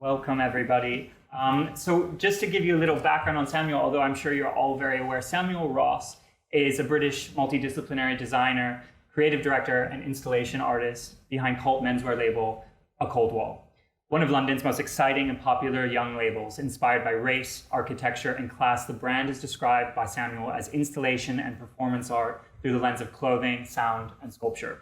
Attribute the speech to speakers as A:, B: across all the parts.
A: Welcome, everybody. So just to give you a little background on Samuel, although I'm sure you're all very aware, Samuel Ross is a British multidisciplinary designer, creative director, and installation artist behind cult menswear label A Cold Wall, one of London's most exciting and popular young labels. Inspired by race, architecture, and class, the brand is described by Samuel as installation and performance art through the lens of clothing, sound, and sculpture.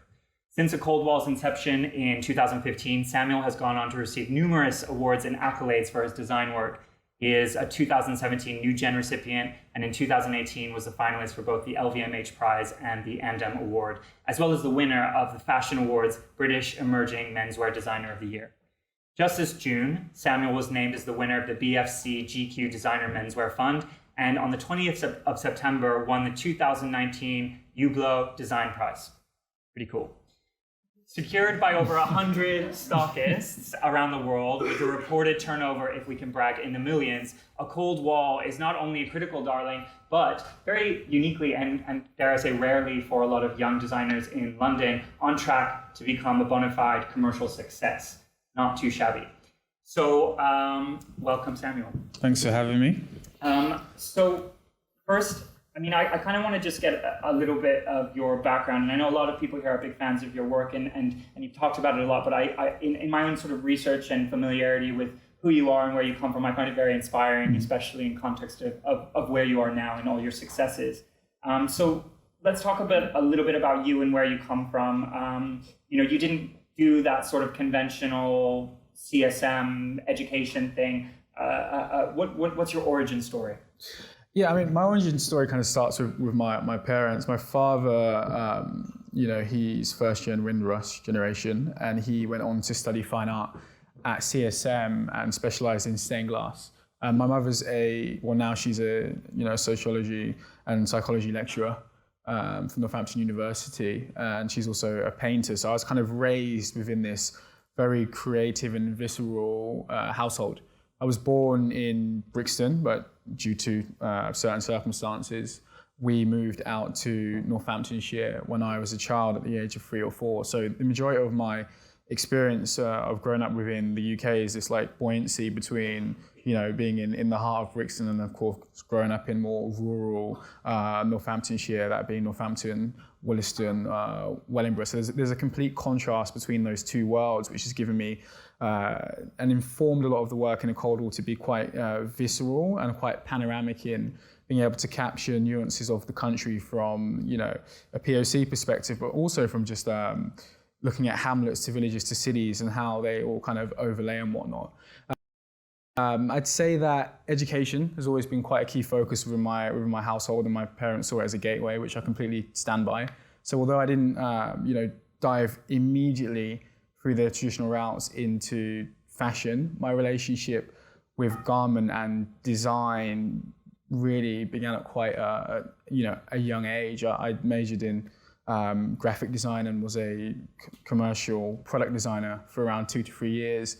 A: Since A Cold Wall's inception in 2015, Samuel has gone on to receive numerous awards and accolades for his design work. He is a 2017 New Gen recipient, and in 2018 was a finalist for both the LVMH Prize and the Andem Award, as well as the winner of the Fashion Awards British Emerging Menswear Designer of the Year. Just this June, Samuel was named as the winner of the BFC GQ Designer Menswear Fund, and on the 20th of September won the 2019 Hublot Design Prize. Pretty cool. Secured by over 100 stockists around the world with a reported turnover, if we can brag, in the millions, A Cold Wall is not only a critical darling, but very uniquely and dare I say rarely for a lot of young designers in London, on track to become a bona fide commercial success. Not too shabby. So welcome, Samuel.
B: Thanks for having me.
A: So first, I kind of want to just get a little bit of your background. And I know a lot of people here are big fans of your work and you've talked about it a lot, but in my own sort of research and familiarity with who you are and where you come from, I find it very inspiring, especially in context of where you are now and all your successes. So let's talk a little bit about you and where you come from. You didn't do that sort of conventional CSM education thing. What's your origin story?
B: Yeah, my origin story kind of starts with my parents. My father, he's first gen Windrush generation, and he went on to study fine art at CSM and specialized in stained glass. And my mother's now she's a sociology and psychology lecturer from Northampton University, and she's also a painter. So I was kind of raised within this very creative and visceral household. I was born in Brixton, but due to certain circumstances, we moved out to Northamptonshire when I was a child at the age of 3 or 4. So the majority of my experience of growing up within the UK is this like buoyancy between, being in the heart of Brixton and of course growing up in more rural Northamptonshire, that being Northampton, Wollaston, Wellingborough. So there's a complete contrast between those two worlds, which has given me and informed a lot of the work in A Cold Wall to be quite visceral and quite panoramic in being able to capture nuances of the country from, a POC perspective, but also from just looking at hamlets to villages to cities and how they all kind of overlay and whatnot. I'd say that education has always been quite a key focus within my household, and my parents saw it as a gateway, which I completely stand by. So although I didn't, dive immediately through the traditional routes into fashion, my relationship with garment and design really began at quite a young age. I majored in graphic design and was a commercial product designer for around 2 to 3 years,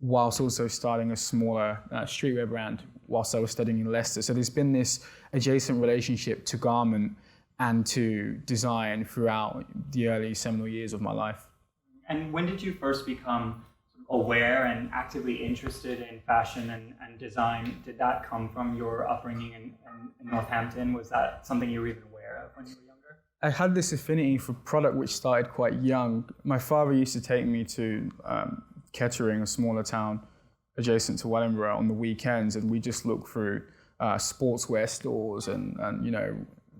B: whilst also starting a smaller streetwear brand whilst I was studying in Leicester. So there's been this adjacent relationship to garment and to design throughout the early seminal years of my life.
A: And when did you first become aware and actively interested in fashion and design? Did that come from your upbringing in Northampton? Was that something you were even aware of when you were younger?
B: I had this affinity for product which started quite young. My father used to take me to Kettering, a smaller town adjacent to Wellingborough, on the weekends, and we just looked through sportswear stores and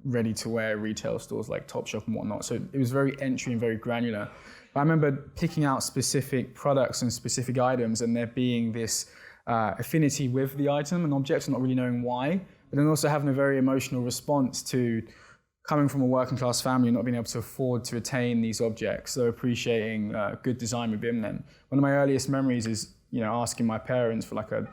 B: ready-to-wear retail stores like Topshop and whatnot. So it was very entry and very granular. But I remember picking out specific products and specific items and there being this affinity with the item and object and not really knowing why, but then also having a very emotional response to coming from a working class family and not being able to afford to attain these objects, so appreciating good design within them. One of my earliest memories is, asking my parents for like a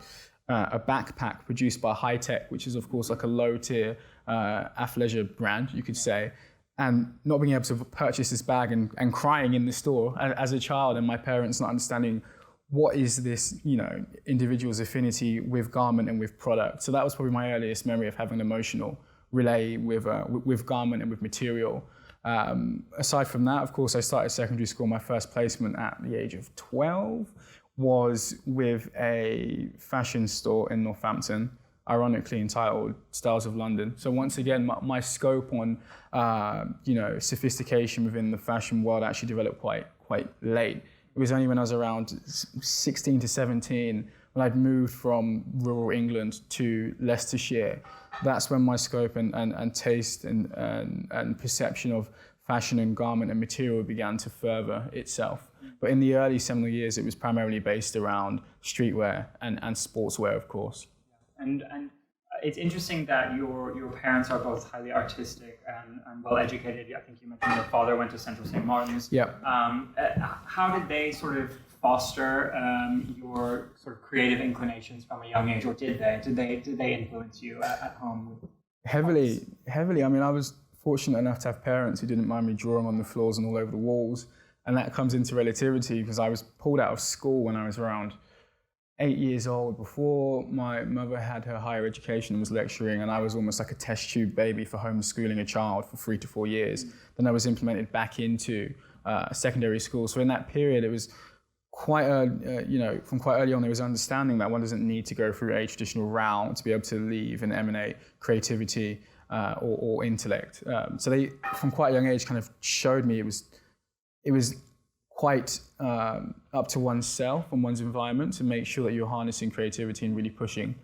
B: backpack produced by High Tech, which is of course like a low tier athleisure brand, you could say, and not being able to purchase this bag and crying in the store as a child, and my parents not understanding what is this, individual's affinity with garment and with product. So that was probably my earliest memory of having an emotional relay with garment and with material. Aside from that, of course, I started secondary school, my first placement at the age of 12, was with a fashion store in Northampton, ironically entitled Styles of London. So once again, my scope on sophistication within the fashion world actually developed quite late. It was only when I was around 16 to 17 when I'd moved from rural England to Leicestershire. That's when my scope and taste and perception of fashion and garment and material began to further itself. But in the early seminal years, it was primarily based around streetwear and sportswear, of course.
A: And it's interesting that your parents are both highly artistic and well educated. I think you mentioned your father went to Central St. Martin's.
B: Yeah.
A: How did they sort of foster your sort of creative inclinations from a young age, or did they? Did they influence you at home?
B: Heavily. I mean, I was fortunate enough to have parents who didn't mind me drawing on the floors and all over the walls. And that comes into relativity because I was pulled out of school when I was around 8 years old, before my mother had her higher education and was lecturing, and I was almost like a test tube baby for homeschooling a child for 3 to 4 years. Then I was implemented back into secondary school. So in that period, it was quite from quite early on, there was understanding that one doesn't need to go through a traditional route to be able to leave and emanate creativity or intellect. So they, from quite a young age, kind of showed me it was quite up to oneself and one's environment to make sure that you're harnessing creativity and really pushing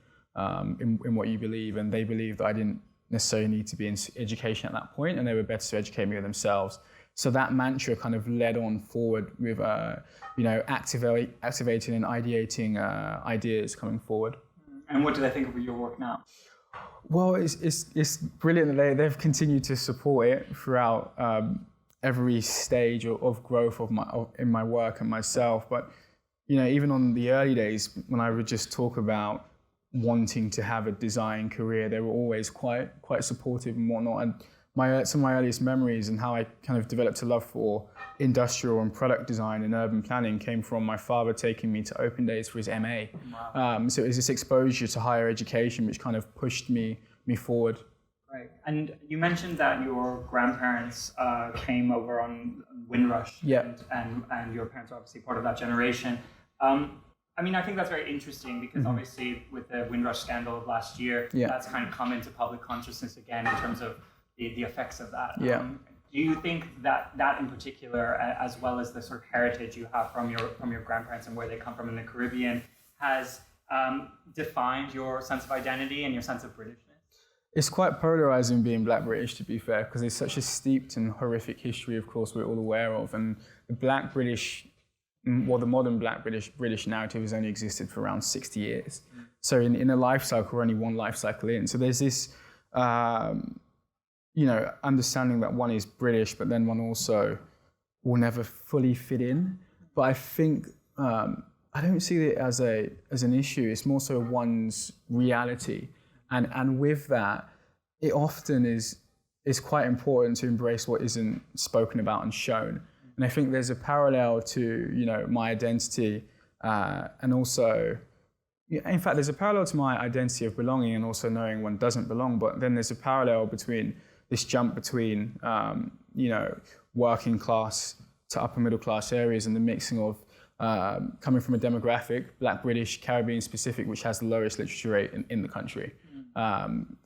B: in what you believe. And they believed that I didn't necessarily need to be in education at that point, and they were better to educate me themselves. So that mantra kind of led on forward with activating and ideating ideas coming forward.
A: And what do they think of your work now?
B: Well, it's brilliant that they've continued to support it throughout every stage of growth in my work and myself. But even on the early days when I would just talk about wanting to have a design career, they were always quite supportive and whatnot. And some of my earliest memories and how I kind of developed a love for industrial and product design and urban planning came from my father taking me to open days for his MA. Wow. So it was this exposure to higher education which kind of pushed me forward.
A: Right. And you mentioned that your grandparents came over on Windrush,
B: yeah.
A: and your parents are obviously part of that generation. I mean, I think that's very interesting because obviously with the Windrush scandal of last year, that's kind of come into public consciousness again in terms of the effects of that.
B: Yeah.
A: Do you think that in particular, as well as the sort of heritage you have from your grandparents and where they come from in the Caribbean, has defined your sense of identity and your sense of Britishness?
B: It's quite polarizing being Black British, to be fair, because there's such a steeped and horrific history, of course, we're all aware of. And the Black British, well, the modern Black British narrative has only existed for around 60 years. So in a life cycle, we're only one life cycle in. So there's this, understanding that one is British, but then one also will never fully fit in. But I think, I don't see it as an issue. It's more so one's reality. And with that, it often is quite important to embrace what isn't spoken about and shown. And I think there's a parallel to, my identity and also, in fact, there's a parallel to my identity of belonging and also knowing one doesn't belong. But then there's a parallel between this jump between, working class to upper middle class areas and the mixing of coming from a demographic, Black British, Caribbean specific, which has the lowest literature rate in the country.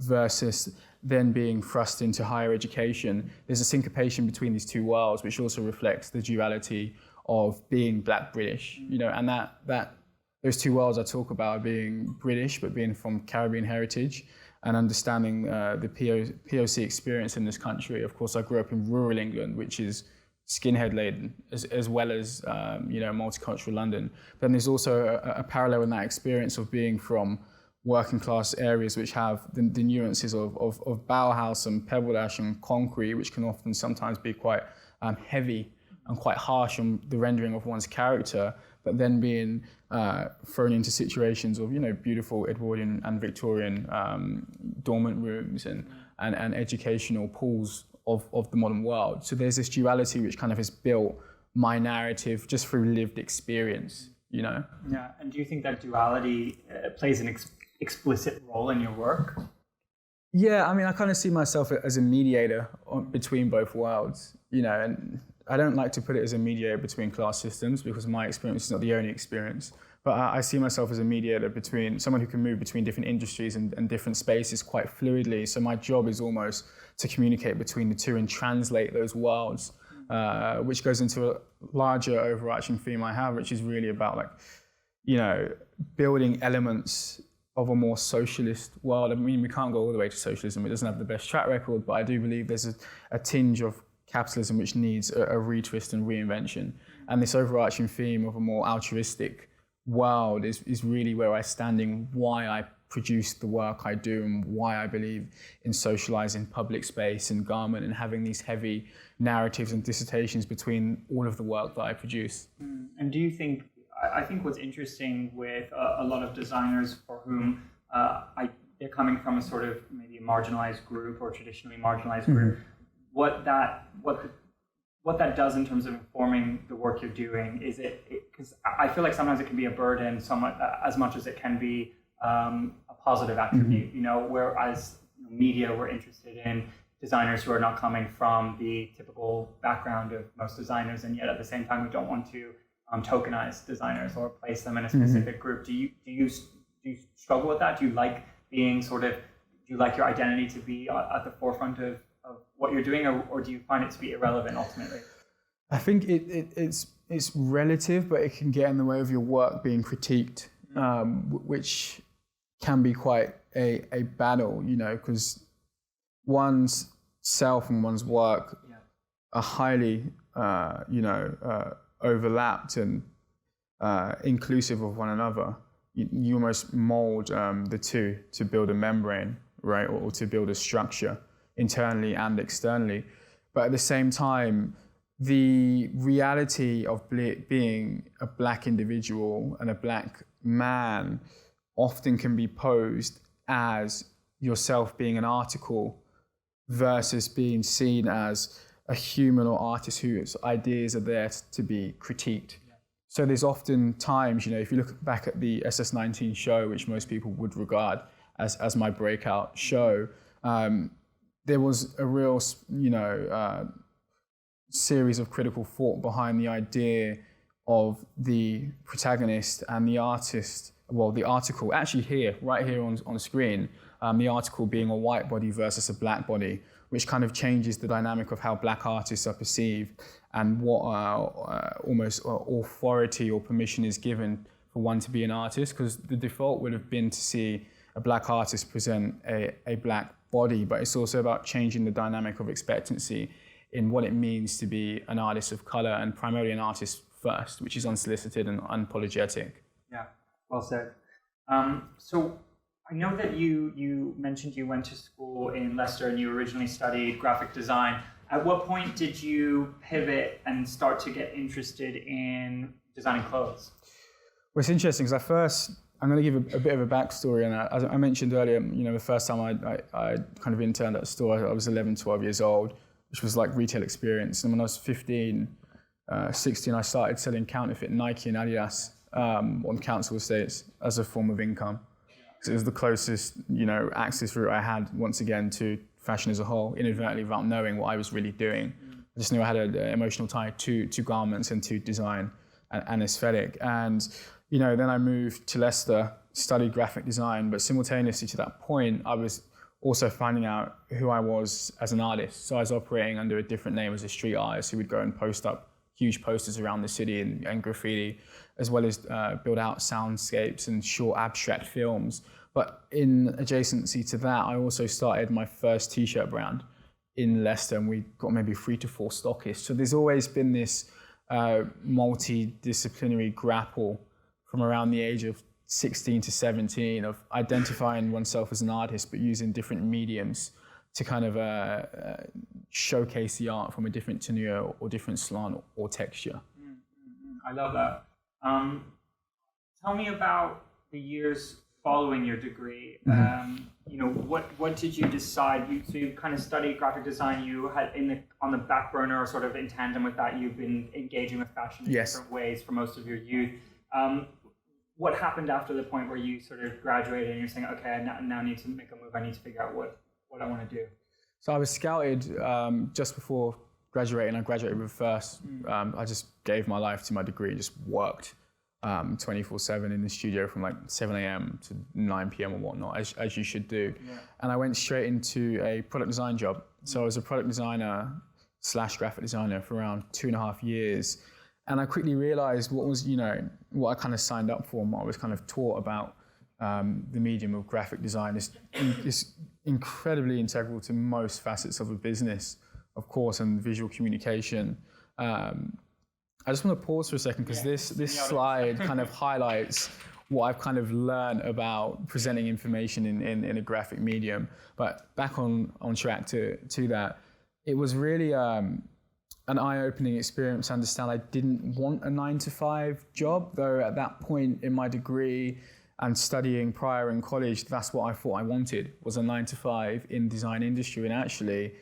B: Versus then being thrust into higher education. There's a syncopation between these two worlds, which also reflects the duality of being Black British. And that those two worlds I talk about are being British, but being from Caribbean heritage, and understanding the POC experience in this country. Of course, I grew up in rural England, which is skinhead laden, as well as multicultural London. But then there's also a parallel in that experience of being from working class areas which have the nuances of Bauhaus and pebble dash and concrete, which can often sometimes be quite heavy and quite harsh on the rendering of one's character, but then being thrown into situations of beautiful Edwardian and Victorian dormant rooms and educational pools of the modern world. So there's this duality which kind of has built my narrative just through lived experience. Yeah,
A: and do you think that duality plays an explicit role in your work?
B: Yeah, I mean, I kind of see myself as a mediator between both worlds, and I don't like to put it as a mediator between class systems because my experience is not the only experience. But I see myself as a mediator between someone who can move between different industries and different spaces quite fluidly. So my job is almost to communicate between the two and translate those worlds, which goes into a larger overarching theme I have, which is really about like, you know, building elements of a more socialist world. I mean, we can't go all the way to socialism. It doesn't have the best track record, but I do believe there's a tinge of capitalism which needs a retwist and reinvention. And this overarching theme of a more altruistic world is really where I stand in why I produce the work I do and why I believe in socializing public space and garment and having these heavy narratives and dissertations between all of the work that I produce.
A: And do you think, I think what's interesting with a lot of designers for whom they're coming from a sort of maybe a marginalized group or traditionally marginalized group, what that does in terms of informing the work you're doing, is it, because I feel like sometimes it can be a burden somewhat, as much as it can be a positive attribute, you know, whereas media, we're interested in designers who are not coming from the typical background of most designers, and yet at the same time we don't want to tokenize designers or place them in a specific group. Do you struggle with that? Do you like being do you like your identity to be at the forefront of what you're doing, or do you find it to be irrelevant ultimately?
B: I think it's relative, but it can get in the way of your work being critiqued, which can be quite a battle, you know, because one's self and one's work are highly, overlapped and inclusive of one another. You almost mold the two to build a membrane, right, or to build a structure internally and externally. But at the same time, the reality of being a black individual and a black man often can be posed as yourself being an article versus being seen as a human or artist whose ideas are there to be critiqued. So there's often times, you know, if you look back at the SS19 show, which most people would regard as my breakout show, there was a real, series of critical thought behind the idea of the protagonist and the artist. Well, the article, actually right here on screen, the article being a white body versus a black body, which kind of changes the dynamic of how black artists are perceived and what almost authority or permission is given for one to be an artist, because the default would have been to see a black artist present a black body, but it's also about changing the dynamic of expectancy in what it means to be an artist of color, and primarily an artist first, which is unsolicited and unapologetic.
A: Yeah, well said. So I know that you mentioned you went to school in Leicester and you originally studied graphic design. At what point did you pivot and start to get interested in designing clothes?
B: Well, it's interesting because I'm going to give a bit of a backstory. And as I mentioned earlier, you know, the first time I kind of interned at a store, I was 11, 12 years old, which was like retail experience. And when I was 15, 16, I started selling counterfeit Nike and Adidas on council estates as a form of income. So it was the closest, access route I had, once again, to fashion as a whole, inadvertently, without knowing what I was really doing. I just knew I had an emotional tie to garments and to design and aesthetic. And, then I moved to Leicester, studied graphic design, but simultaneously to that point, I was also finding out who I was as an artist. So I was operating under a different name as a street artist who would go and post up huge posters around the city and graffiti, as well as build out soundscapes and short abstract films. But in adjacency to that, I also started my first t-shirt brand in Leicester, and we got maybe 3 to 4 stockists. So there's always been this multidisciplinary grapple from around the age of 16 to 17 of identifying oneself as an artist, but using different mediums to kind of showcase the art from a different tenure or different slant or texture.
A: I love that. Tell me about the years following your degree. What did you decide? So you kind of studied graphic design. You had on the back burner, or sort of in tandem with that, you've been engaging with fashion in different ways for most of your youth. What happened after the point where you sort of graduated and you're saying, okay, I now need to make a move. I need to figure out what I want to do?
B: So I was scouted just before graduating, I graduated with first. I just gave my life to my degree, just worked 24/7 in the studio from like 7 a.m. to 9 p.m. or whatnot, as you should do. Yeah. And I went straight into a product design job. So I was a product designer / graphic designer for around 2.5 years. And I quickly realized what was, what I kind of signed up for and what I was kind of taught about the medium of graphic design is incredibly integral to most facets of a business, of course, and visual communication. I just want to pause for a second because this slide kind of highlights what I've kind of learned about presenting information in a graphic medium. But back on track to that, it was really an eye-opening experience to understand I didn't want a 9-to-5 job, though at that point in my degree and studying prior in college, that's what I thought I wanted, was a 9-to-5 in design industry. And actually,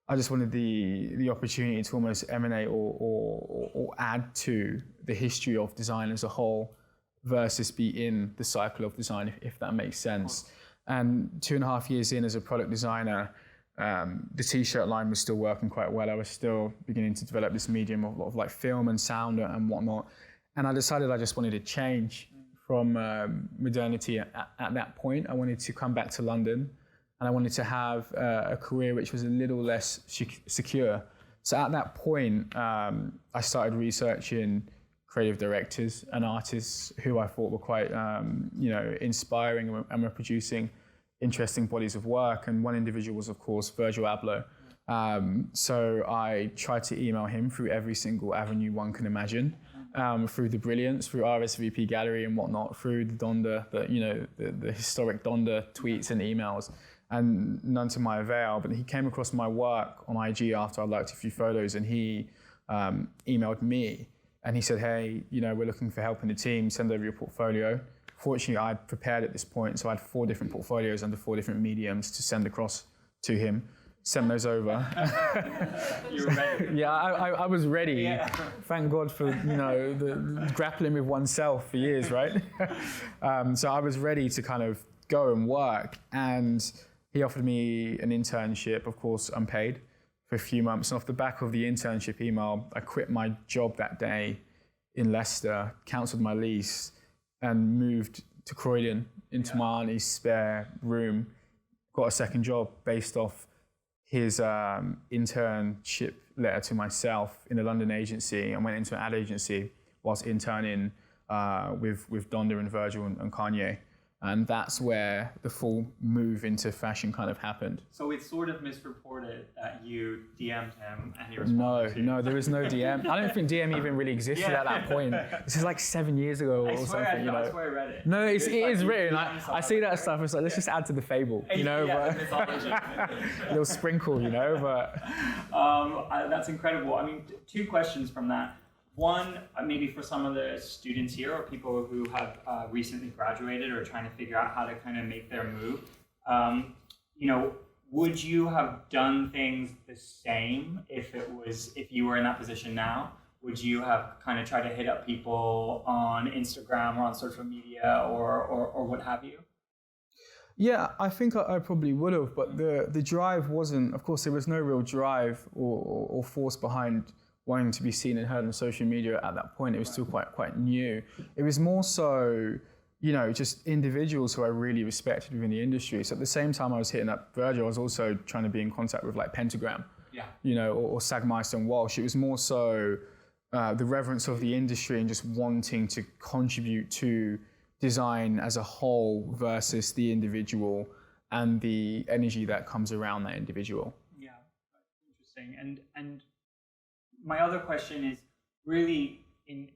B: I just wanted the opportunity to almost emanate or add to the history of design as a whole versus be in the cycle of design, if that makes sense. And 2.5 years in as a product designer, the t-shirt line was still working quite well. I was still beginning to develop this medium of like film and sound and whatnot. And I decided I just wanted to change from modernity at that point. I wanted to come back to London. And I wanted to have a career which was a little less secure. So at that point, I started researching creative directors and artists who I thought were quite, inspiring and were producing interesting bodies of work. And one individual was, of course, Virgil Abloh. So I tried to email him through every single avenue one can imagine, through the Brilliance, through RSVP Gallery and whatnot, through the Donda, the historic Donda tweets and emails. And none to my avail, but he came across my work on IG after I liked a few photos, and he emailed me and he said, hey, we're looking for help in the team, send over your portfolio. Fortunately, I'd prepared at this point, so I had 4 different portfolios under 4 different mediums to send across to him. Sent those over.
A: You were ready.
B: Yeah, I was ready. Yeah. Thank God for, the grappling with oneself for years, right? So I was ready to kind of go and work, and he offered me an internship, of course, unpaid, for a few months. And off the back of the internship email, I quit my job that day in Leicester, cancelled my lease, and moved to Croydon into my auntie's spare room. Got a second job based off his internship letter to myself in a London agency, and went into an ad agency whilst interning with Donda and Virgil and Kanye. And that's where the full move into fashion kind of happened.
A: So it's sort of misreported that you DM'd him and he responded.
B: No, there was no DM. I don't think DM even really existed at that point. This is like 7 years ago or something.
A: I swear I read it.
B: No, it is written. I see that stuff. It's like, let's just add to the fable,
A: the mythology.
B: A little sprinkle, but.
A: That's incredible. I mean, 2 questions from that. One, maybe for some of the students here or people who have recently graduated or trying to figure out how to kind of make their move, would you have done things the same if you were in that position now? Would you have kind of tried to hit up people on Instagram or on social media or what have you?
B: Yeah, I think I probably would have, but the drive wasn't, of course, there was no real drive or force behind wanting to be seen and heard on social media at that point. It was still quite new. It was more so, just individuals who I really respected within the industry. So at the same time I was hitting up Virgil, I was also trying to be in contact with like Pentagram, or Sagmeister and Walsh. It was more so the reverence of the industry and just wanting to contribute to design as a whole versus the individual and the energy that comes around that individual.
A: Yeah, interesting. And my other question is really in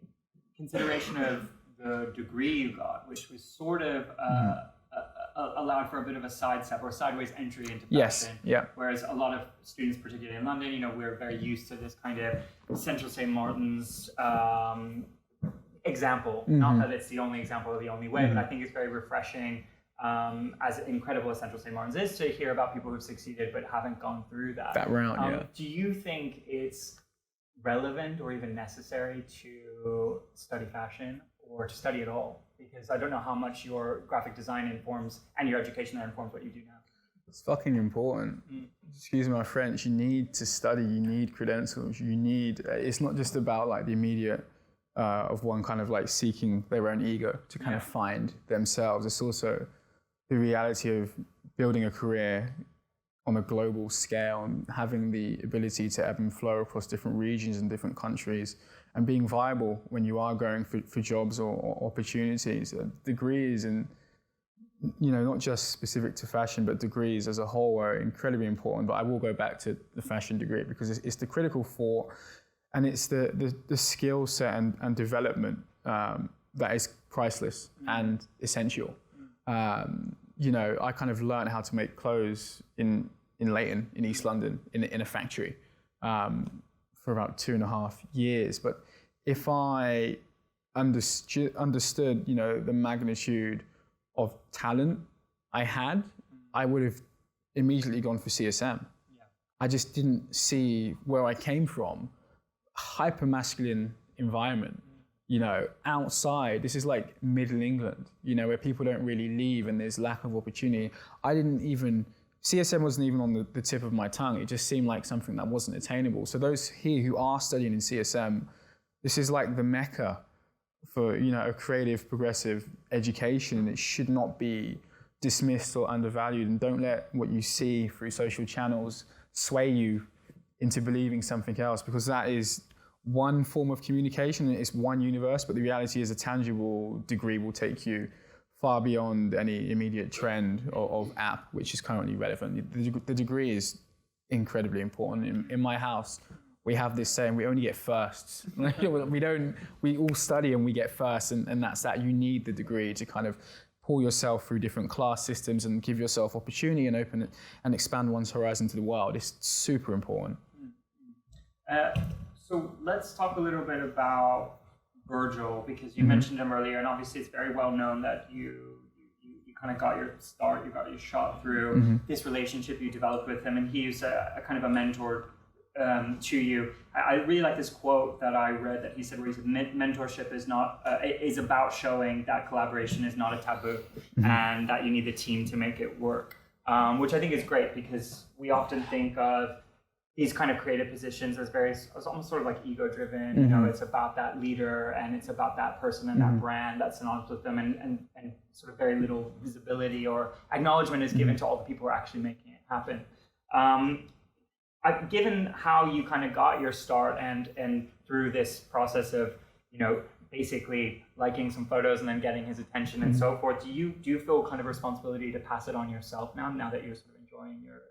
A: consideration of the degree you got, which was sort of allowed for a bit of a sidestep or sideways entry into fashion.
B: Yes, yeah.
A: Whereas a lot of students, particularly in London, we're very used to this kind of Central St. Martin's example. Not that it's the only example or the only way, but I think it's very refreshing, as incredible as Central St. Martin's is, to hear about people who've succeeded but haven't gone through that
B: route.
A: Do you think it's relevant or even necessary to study fashion or to study at all? Because I don't know how much your graphic design informs and your education there informs what you do now.
B: It's fucking important. Excuse my French. You need to study. You need credentials. You need. It's not just about like the immediate of one kind of like seeking their own ego to kind of find themselves. It's also the reality of building a career on a global scale and having the ability to ebb and flow across different regions and different countries, and being viable when you are going for jobs or opportunities. Degrees and, you know, not just specific to fashion, but degrees as a whole are incredibly important. But I will go back to the fashion degree because it's the critical thought, and it's the skill set and development that is priceless and essential. You know, I kind of learned how to make clothes in Leighton, in East London, in a factory for about 2.5 years. But if I understood, you know, the magnitude of talent I had, I would have immediately gone for CSM. Yeah. I just didn't see where I came from. Hyper-masculine environment, you know, outside. This is like Middle England, you know, where people don't really leave and there's lack of opportunity. CSM wasn't even on the tip of my tongue. It just seemed like something that wasn't attainable. So those here who are studying in CSM, this is like the mecca for, you know, a creative, progressive education, and it should not be dismissed or undervalued. And don't let what you see through social channels sway you into believing something else, because that is one form of communication and it's one universe, but the reality is a tangible degree will take you far beyond any immediate trend of app, which is currently relevant. The degree is incredibly important. In my house, we have this saying, we only get firsts. We all study and we get firsts, and that's that. You need the degree to kind of pull yourself through different class systems and give yourself opportunity and open it and expand one's horizon to the world. It's super important.
A: So let's talk a little bit about Virgil, because you mentioned him earlier, and obviously it's very well known that you kind of got your start, you got your shot through this relationship you developed with him, and he was a kind of a mentor to you. I really like this quote that I read that he said, where he said, mentorship is about showing that collaboration is not a taboo and that you need the team to make it work, which I think is great, because we often think of these kind of creative positions as almost sort of like ego-driven. You know, it's about that leader and it's about that person and that brand that's synonymous with them, and sort of very little visibility or acknowledgement is given to all the people who are actually making it happen. Given how you kind of got your start and through this process of, you know, basically liking some photos and then getting his attention and so forth, do you feel kind of responsibility to pass it on yourself now that you're sort of enjoying your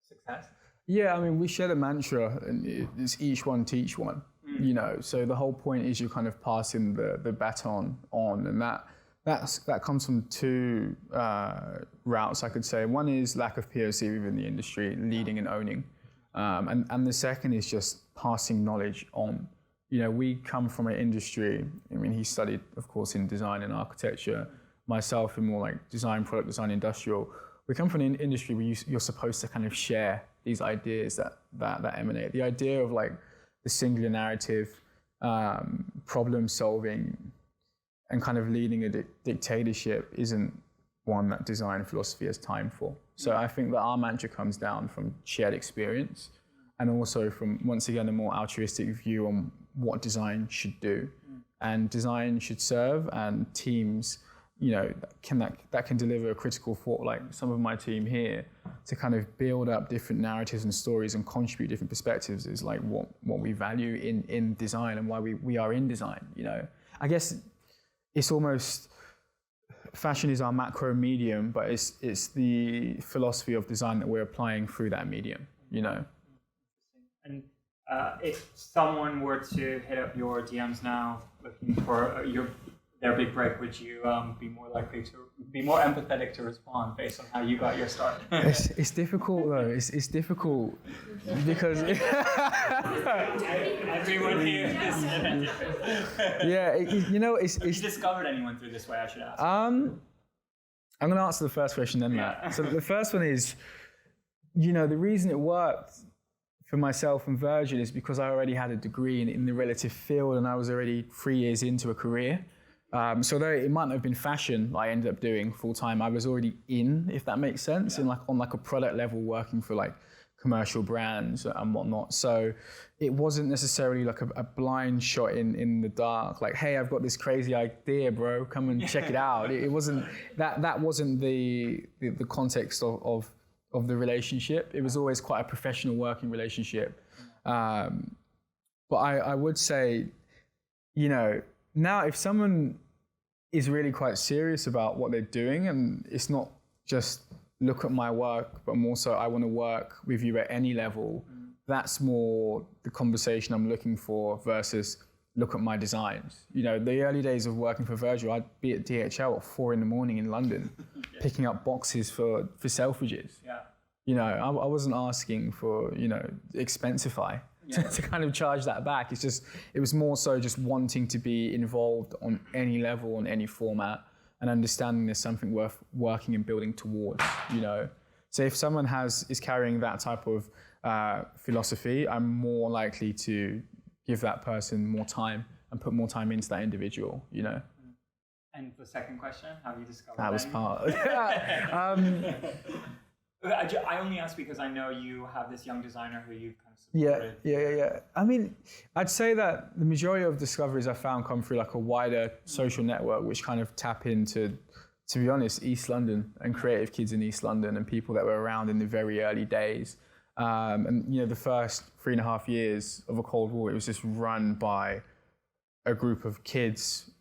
A: success?
B: Yeah, I mean, we share the mantra, and it's each one teach one, you know, so the whole point is you're kind of passing the baton on, and that comes from two routes, I could say. One is lack of POC within the industry, leading and owning, and the second is just passing knowledge on. You know, we come from an industry, I mean, he studied, of course, in design and architecture, myself in more like design, product design, industrial. We come from an industry where you're supposed to kind of share these ideas that emanate. The idea of like the singular narrative, problem solving, and kind of leading a dictatorship isn't one that design philosophy has time for. So I think that our mantra comes down from shared experience, and also from, once again, a more altruistic view on what design should do. And design should serve, and teams, you know, that can deliver a critical thought, like some of my team here, to kind of build up different narratives and stories and contribute different perspectives is like what we value in design and why we are in design, you know. I guess it's almost, fashion is our macro medium, but it's the philosophy of design that we're applying through that medium, you know.
A: And if someone were to hit up your DMs now looking for their big break, would you be more empathetic to respond based on how you got your start?
B: It's difficult though. It's difficult because
A: everyone here is
B: yeah. You know, it's.
A: Have you discovered anyone through this way? I should ask.
B: I'm going to answer the first question then that. So the first one is, you know, the reason it worked for myself and Virgil is because I already had a degree in the relative field, and I was already 3 years into a career. So although it might not have been fashion I ended up doing full time, I was already in, if that makes sense, in like on like a product level working for like commercial brands and whatnot. So it wasn't necessarily like a blind shot in the dark, like, hey, I've got this crazy idea, bro, come and check it out. It wasn't, that wasn't the context of the relationship. It was always quite a professional working relationship. But I would say, you know, now if someone is really quite serious about what they're doing, and it's not just look at my work, but more so I want to work with you at any level, that's more the conversation I'm looking for versus look at my designs. You know, the early days of working for Virgil, I'd be at DHL at 4 a.m. in London, picking up boxes for Selfridges.
A: Yeah.
B: You know, I wasn't asking for, you know, Expensify to kind of charge that back. It's just, it was more so just wanting to be involved on any level, on any format, and understanding there's something worth working and building towards, you know. So if someone is carrying that type of philosophy, I'm more likely to give that person more time and put more time into that individual, you know.
A: And the second question, have you discovered
B: that was part.
A: I only ask because I know you have this young designer who you've kind of supported.
B: Yeah. I mean, I'd say that the majority of discoveries I found come through like a wider social network, which kind of tap into, to be honest, East London and creative kids in East London and people that were around in the very early days. And you know, the first 3.5 years of A Cold War, it was just run by a group of kids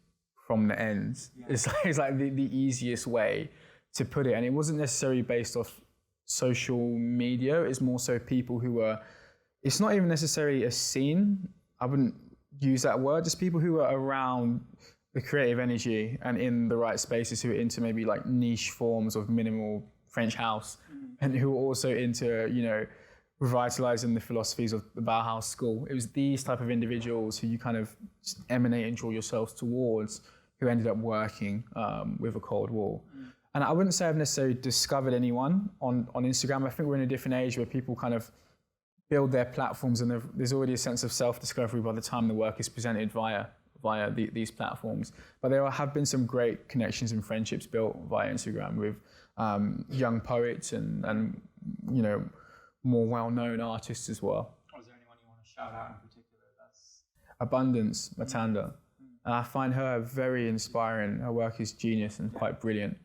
B: from the ends. Yeah. It's like the easiest way to put it. And it wasn't necessarily based off social media. It's more so people who were, it's not even necessarily a scene, I wouldn't use that word, just people who are around the creative energy and in the right spaces, who are into maybe like niche forms of minimal French house, and who are also into, you know, revitalizing the philosophies of the Bauhaus school. It was these type of individuals who you kind of emanate and draw yourselves towards, who ended up working with A Cold War. And I wouldn't say I've necessarily discovered anyone on Instagram. I think we're in a different age where people kind of build their platforms, and there's already a sense of self-discovery by the time the work is presented via these platforms. But there have been some great connections and friendships built via Instagram with young poets and you know, more well-known artists as well.
A: Is there anyone you want to shout out in particular? That's
B: Abundance Matanda. And I find her very inspiring. Her work is genius and quite brilliant.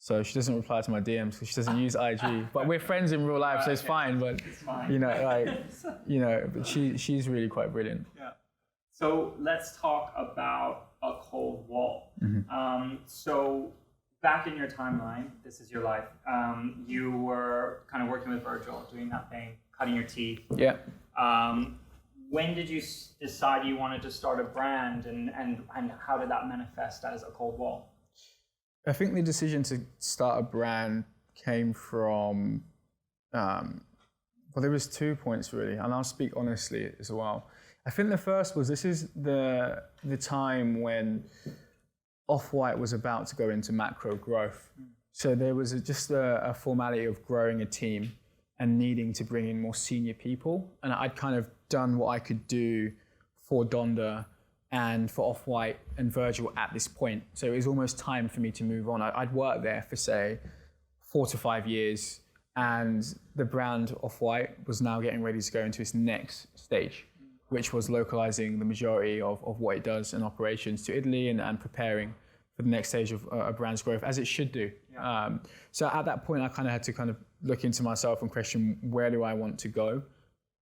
B: So she doesn't reply to my DMs because she doesn't use IG. But we're friends in real life, so it's fine. But you know, like, you know, but she's really quite brilliant.
A: Yeah. So let's talk about A Cold Wall. So back in your timeline, this is your life. You were kind of working with Virgil, doing that thing, cutting your teeth.
B: Yeah.
A: When did you decide you wanted to start a brand, and how did that manifest as A Cold Wall?
B: I think the decision to start a brand came from, well, there was 2 points really, and I'll speak honestly as well. I think the first was, this is the time when Off-White was about to go into macro growth. So there was just a formality of growing a team and needing to bring in more senior people. And I'd kind of done what I could do for Donda and for Off-White and Virgil at this point. So it was almost time for me to move on. I'd worked there for, say, 4 to 5 years, and the brand Off-White was now getting ready to go into its next stage, which was localizing the majority of what it does in operations to Italy and preparing for the next stage of a brand's growth, as it should do. Yeah. So at that point, I kind of had to kind of look into myself and question, where do I want to go?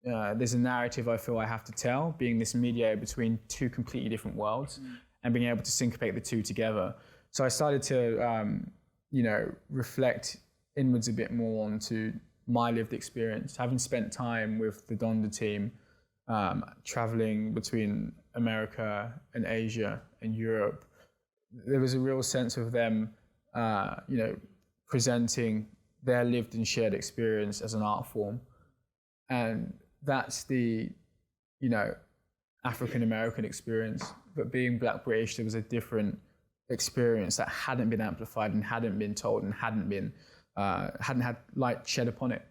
B: There's a narrative I feel I have to tell, being this mediator between two completely different worlds, and being able to syncopate the two together. So I started to, you know, reflect inwards a bit more onto my lived experience, having spent time with the Donda team, traveling between America and Asia and Europe. There was a real sense of them, you know, presenting their lived and shared experience as an art form. And that's the, you know, African-American experience. But being Black British, there was a different experience that hadn't been amplified and hadn't been told and hadn't had light shed upon it.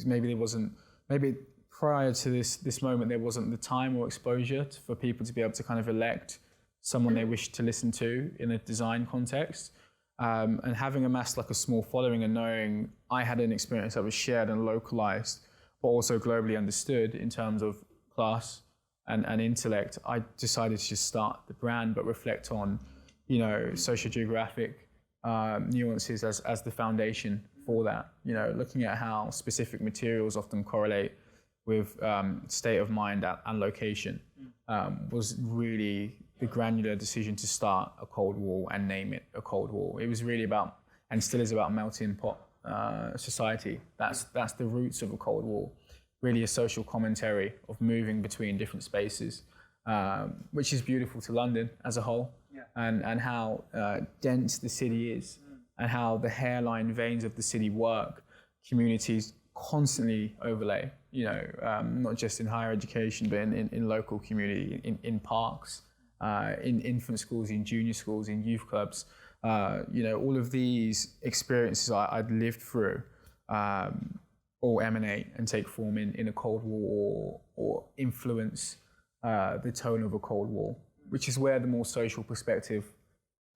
B: Maybe prior to this moment, there wasn't the time or exposure for people to be able to kind of elect someone they wish to listen to in a design context. And having amassed like a small following and knowing I had an experience that was shared and localized, but also globally understood in terms of class and intellect, I decided to just start the brand, but reflect on, you know, sociogeographic nuances as the foundation for that. You know, looking at how specific materials often correlate with state of mind and location was really the granular decision to start a cold wall and name it a cold wall. It was really about, and still is about, melting pot society. That's the roots of a cold wall. Really a social commentary of moving between different spaces, which is beautiful to London as a whole, and how dense the city is, and how the hairline veins of the city work. Communities constantly overlay, you know, not just in higher education, but in local community, in parks, in infant schools, in junior schools, in youth clubs. You know, all of these experiences I'd lived through all emanate and take form in a cold wall, or influence the tone of a cold wall, which is where the more social perspective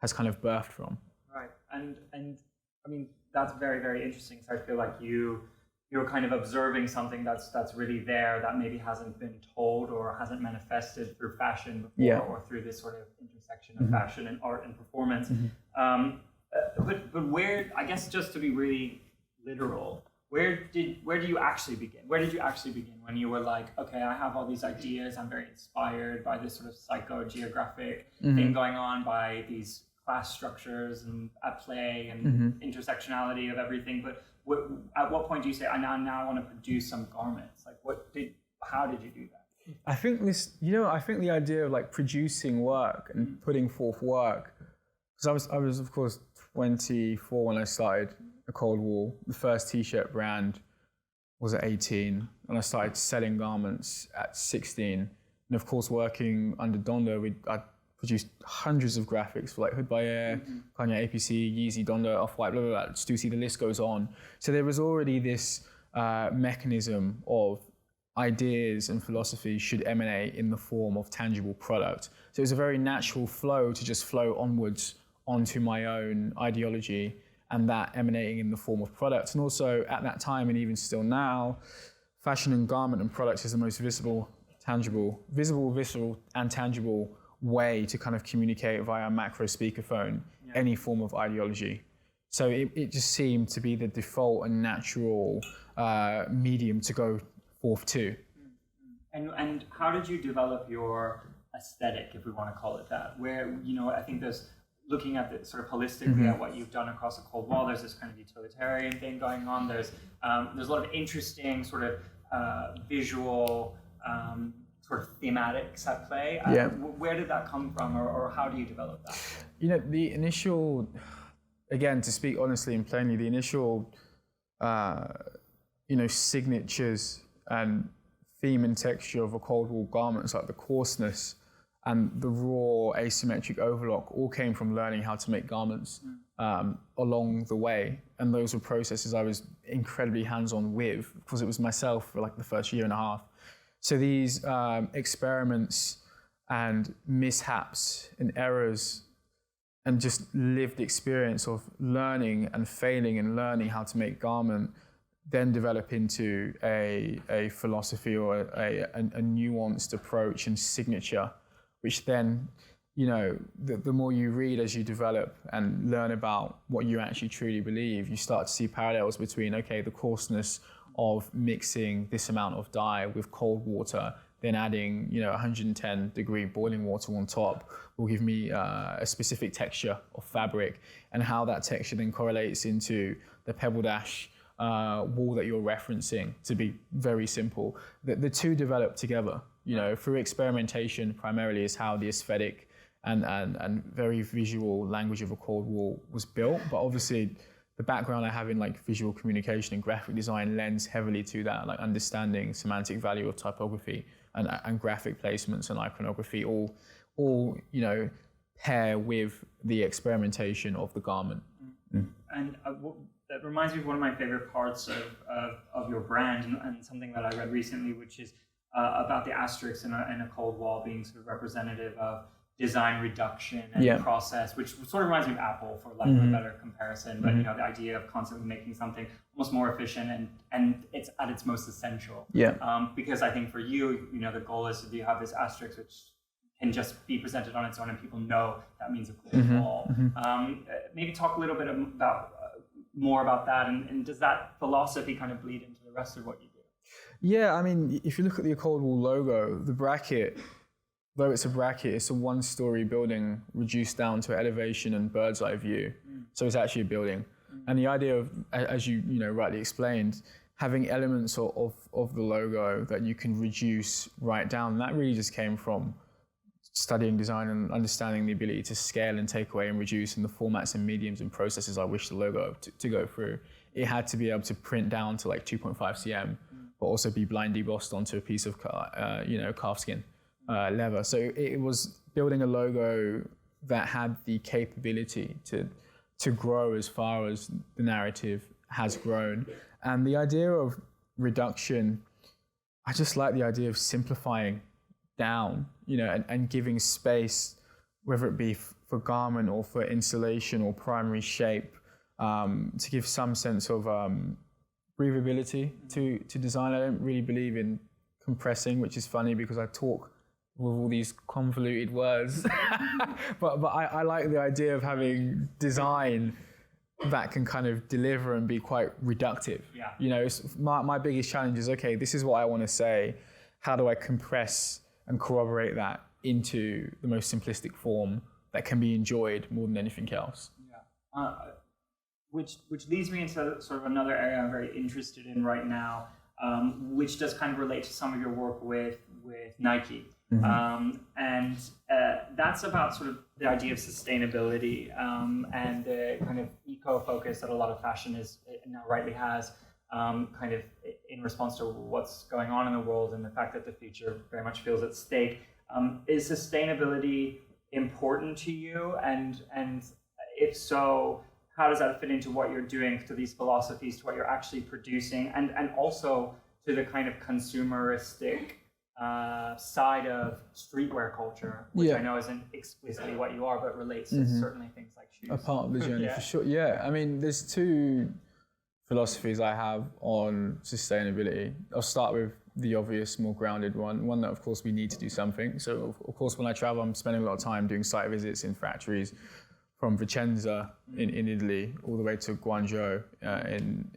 B: has kind of birthed from.
A: Right, and I mean, that's very, very interesting. So I feel like you're kind of observing something that's really there, that maybe hasn't been told or hasn't manifested through fashion before, or through this sort of intersection of fashion and art and performance. But where, I guess, just to be really literal, where do you actually begin? Where did you actually begin when you were like, okay, I have all these ideas, I'm very inspired by this sort of psychogeographic thing going on, by these class structures and at play and intersectionality of everything, but at what point do you say, I now want to produce some garments? Like, how did you do that?
B: I think I think the idea of like producing work and putting forth work, because I was of course 24 when I started a cold wall. The first t-shirt brand was at 18, and I started selling garments at 16. And of course, working under Donda, I produced hundreds of graphics for like Hood by Air, Kanye APC, Yeezy, Donda, Off-White, blah, blah, blah. Stussy, the list goes on. So there was already this mechanism of ideas and philosophy should emanate in the form of tangible product. So it was a very natural flow to just flow onwards onto my own ideology, and that emanating in the form of product. And also at that time, and even still now, fashion and garment and products is the most visible, visceral and tangible way to kind of communicate via a macro speakerphone any form of ideology. So it just seemed to be the default and natural medium to go forth to.
A: And how did you develop your aesthetic, if we want to call it that? Where, you know, I think there's, looking at it sort of holistically at what you've done across a cold wall, there's this kind of utilitarian thing going on. There's a lot of interesting sort of visual sort of thematics at play. Where did that come from, or how do you develop that?
B: You know, the initial, again, to speak honestly and plainly, the initial, you know, signatures and theme and texture of a cold wall garments, like the coarseness and the raw asymmetric overlock, all came from learning how to make garments along the way. And those were processes I was incredibly hands-on with, because it was myself for like the first year and a half. So these experiments and mishaps and errors and just lived experience of learning and failing and learning how to make garment then develop into a philosophy or a nuanced approach and signature, which then, you know, the more you read as you develop and learn about what you actually truly believe, you start to see parallels between, okay, the coarseness of mixing this amount of dye with cold water, then adding, you know, 110 degree boiling water on top will give me a specific texture of fabric, and how that texture then correlates into the pebble dash wall that you're referencing, to be very simple. The two develop together. You know, through experimentation primarily is how the aesthetic and very visual language of a cold wall was built. But obviously the background I have in like visual communication and graphic design lends heavily to that, like understanding semantic value of typography and graphic placements and iconography all, you know, pair with the experimentation of the garment.
A: And that reminds me of one of my favorite parts of your brand, and something that I read recently, which is about the asterisks in a cold wall being sort of representative of design reduction and process, which sort of reminds me of Apple for lack of a better comparison. But you know, the idea of constantly making something almost more efficient and it's at its most essential. Because I think for you, you know, the goal is to have this asterisk which can just be presented on its own and people know that means a cool wall. Maybe talk a little bit about more about that, and does that philosophy kind of bleed into the rest of what you do?
B: Yeah, I mean, if you look at the Accord Wall logo, the bracket, though it's a bracket, it's a one-story building reduced down to elevation and bird's eye view. So it's actually a building. And the idea of, as you rightly explained, having elements of the logo that you can reduce right down, that really just came from studying design and understanding the ability to scale and take away and reduce in the formats and mediums and processes I wish the logo to go through. It had to be able to print down to like 2.5 cm, but also be blind debossed onto a piece of calfskin leather. So it was building a logo that had the capability to grow as far as the narrative has grown. And the idea of reduction, I just like the idea of simplifying down, and giving space, whether it be for garment or for installation or primary shape, to give some sense of breathability to design. I don't really believe in compressing, which is funny because I talk with all these convoluted words, but I like the idea of having design that can kind of deliver and be quite reductive. It's my biggest challenge is, okay, this is what I want to say. How do I compress and corroborate that into the most simplistic form that can be enjoyed more than anything else?
A: Which leads me into sort of another area I'm very interested in right now, which does kind of relate to some of your work with Nike. And that's about sort of the idea of sustainability and the kind of eco-focus that a lot of fashion is now rightly has, kind of in response to what's going on in the world and the fact that the future very much feels at stake. Is sustainability important to you? And if so, how does that fit into what you're doing, to these philosophies, to what you're actually producing, and also to the kind of consumeristic side of streetwear culture, which I know isn't explicitly what you are, but relates to certainly things like shoes.
B: A part of the journey, for sure. Yeah, I mean, there's two philosophies I have on sustainability. I'll start with the obvious, more grounded one that, of course, we need to do something. So, of course, when I travel, I'm spending a lot of time doing site visits in factories, from Vicenza in Italy all the way to Guangzhou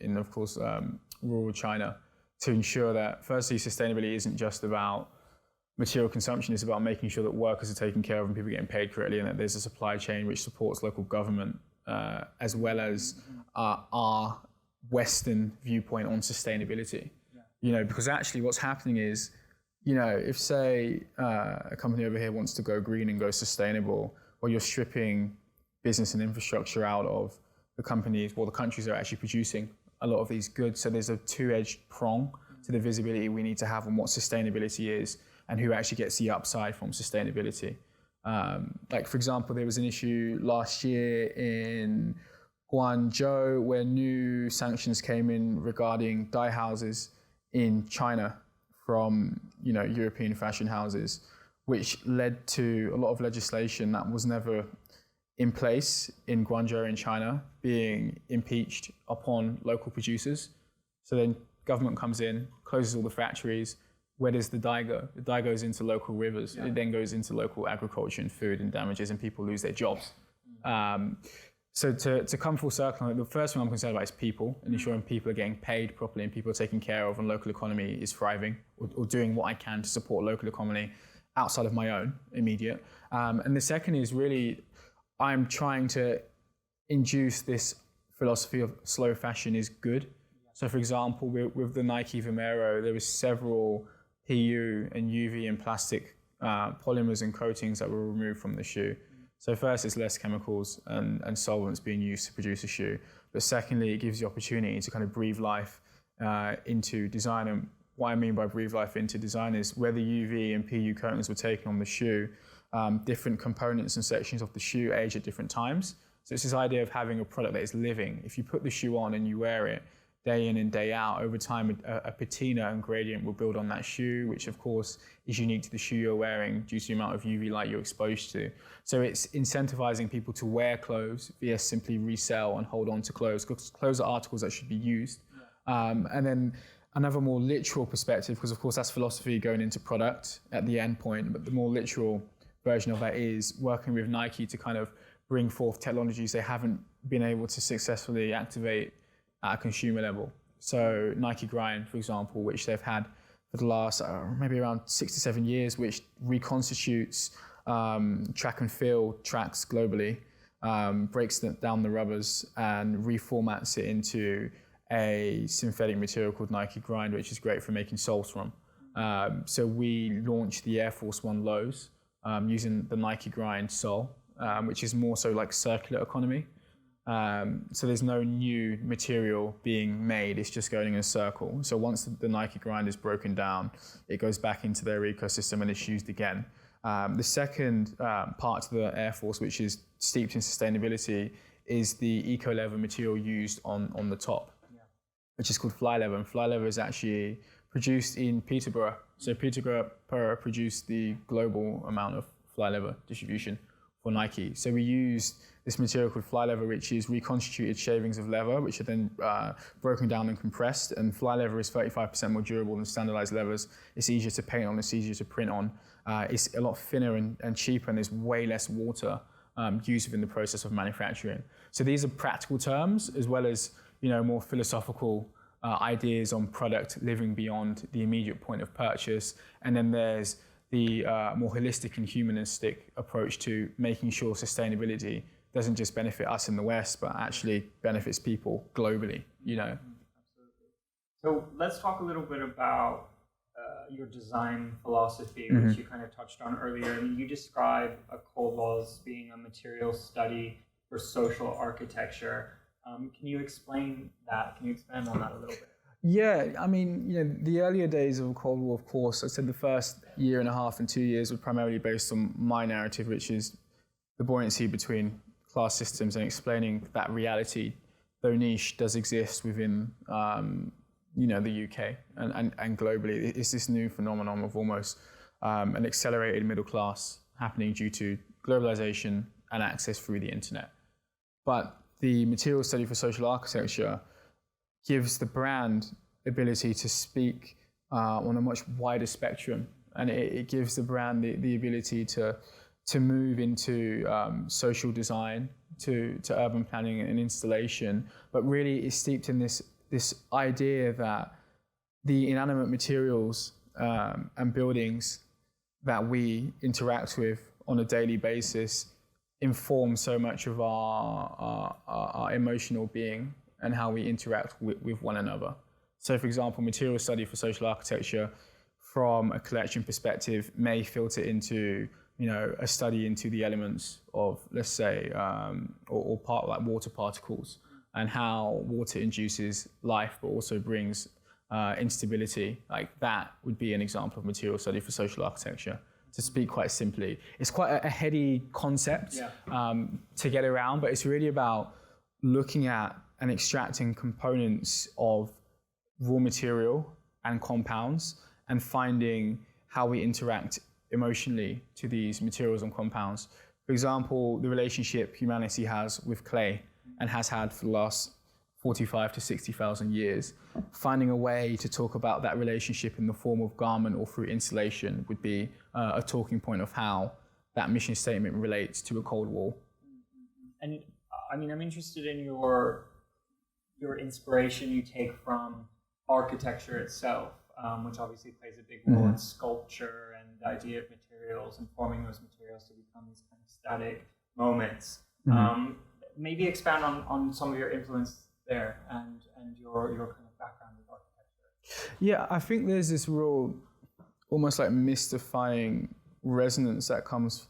B: in of course, rural China, to ensure that, firstly, sustainability isn't just about material consumption, it's about making sure that workers are taken care of and people are getting paid correctly, and that there's a supply chain which supports local government, as well as our Western viewpoint on sustainability. Because actually what's happening is, if, say, a company over here wants to go green and go sustainable, well, you're stripping business and infrastructure out of the companies, the countries that are actually producing a lot of these goods. So there's a two-edged prong to the visibility we need to have on what sustainability is and who actually gets the upside from sustainability. Like, for example, there was an issue last year in Guangzhou where new sanctions came in regarding dye houses in China from, European fashion houses, which led to a lot of legislation that was never in place in Guangzhou in China being impeached upon local producers. So then government comes in, closes all the factories. Where does the dye go? The dye goes into local rivers. It then goes into local agriculture and food and damages, and people lose their jobs. So to come full circle, the first thing I'm concerned about is people, and ensuring people are getting paid properly and people are taken care of and local economy is thriving, or doing what I can to support local economy outside of my own immediate. And the second is really, I'm trying to induce this philosophy of slow fashion is good. So for example, with the Nike Vomero, there was several PU and UV and plastic polymers and coatings that were removed from the shoe. So first, it's less chemicals and solvents being used to produce a shoe. But secondly, it gives the opportunity to kind of breathe life into design. And what I mean by breathe life into design is where the UV and PU coatings were taken on the shoe, different components and sections of the shoe age at different times. So it's this idea of having a product that is living. If you put the shoe on and you wear it, day in and day out. Over time, a patina and gradient will build on that shoe, which of course is unique to the shoe you're wearing due to the amount of UV light you're exposed to. So it's incentivizing people to wear clothes vs simply resell and hold on to clothes, because clothes are articles that should be used. And then another more literal perspective, because of course that's philosophy going into product at the end point, but the more literal version of that is working with Nike to kind of bring forth technologies they haven't been able to successfully activate at a consumer level. So Nike Grind, for example, which they've had for the last maybe around 6 to 7 years, which reconstitutes track and field tracks globally, breaks down the rubbers and reformats it into a synthetic material called Nike Grind, which is great for making soles from. So we launched the Air Force One lows using the Nike Grind sole, which is more so like circular economy. So there's no new material being made, it's just going in a circle. So once the Nike Grind is broken down, it goes back into their ecosystem and it's used again. The second part to the Air Force, which is steeped in sustainability, is the eco-leather material used on the top, which is called fly leather. And fly leather is actually produced in Peterborough. So Peterborough produced the global amount of fly leather distribution for Nike. So we used this material called fly leather, which is reconstituted shavings of leather, which are then broken down and compressed. And fly leather is 35% more durable than standardized leathers. It's easier to paint on, it's easier to print on. It's a lot thinner and cheaper, and there's way less water used within the process of manufacturing. So these are practical terms, as well as more philosophical ideas on product living beyond the immediate point of purchase. And then there's the more holistic and humanistic approach to making sure sustainability doesn't just benefit us in the West, but actually benefits people globally,
A: Absolutely. So let's talk a little bit about your design philosophy, which you kind of touched on earlier. You describe a cold wall as being a material study for social architecture. Can you explain that? Can you expand on that a little bit?
B: Yeah, I mean, the earlier days of Cold War, of course, I said the first year and a half and 2 years were primarily based on my narrative, which is the buoyancy between class systems and explaining that reality, though niche, does exist within, the UK and globally. It's this new phenomenon of almost an accelerated middle class happening due to globalization and access through the internet. But the material study for social architecture gives the brand ability to speak on a much wider spectrum, and it gives the brand the ability to move into social design, to urban planning and installation, but really is steeped in this idea that the inanimate materials and buildings that we interact with on a daily basis inform so much of our emotional being and how we interact with one another. So for example, material study for social architecture from a collection perspective may filter into a study into the elements of, let's say, or part like water particles and how water induces life but also brings instability. Like that would be an example of material study for social architecture, to speak quite simply. It's quite a heady concept to get around, but it's really about looking at and extracting components of raw material and compounds and finding how we interact emotionally to these materials and compounds. For example, the relationship humanity has with clay and has had for the last 45 to 60,000 years. Finding a way to talk about that relationship in the form of garment or through installation would be a talking point of how that mission statement relates to a cold wall.
A: And I mean, I'm interested in your inspiration you take from architecture itself, which obviously plays a big role in sculpture and the idea of materials and forming those materials to become these kind of static moments. Maybe expand on some of your influence there and your kind of background with architecture.
B: Yeah, I think there's this real, almost like mystifying resonance that comes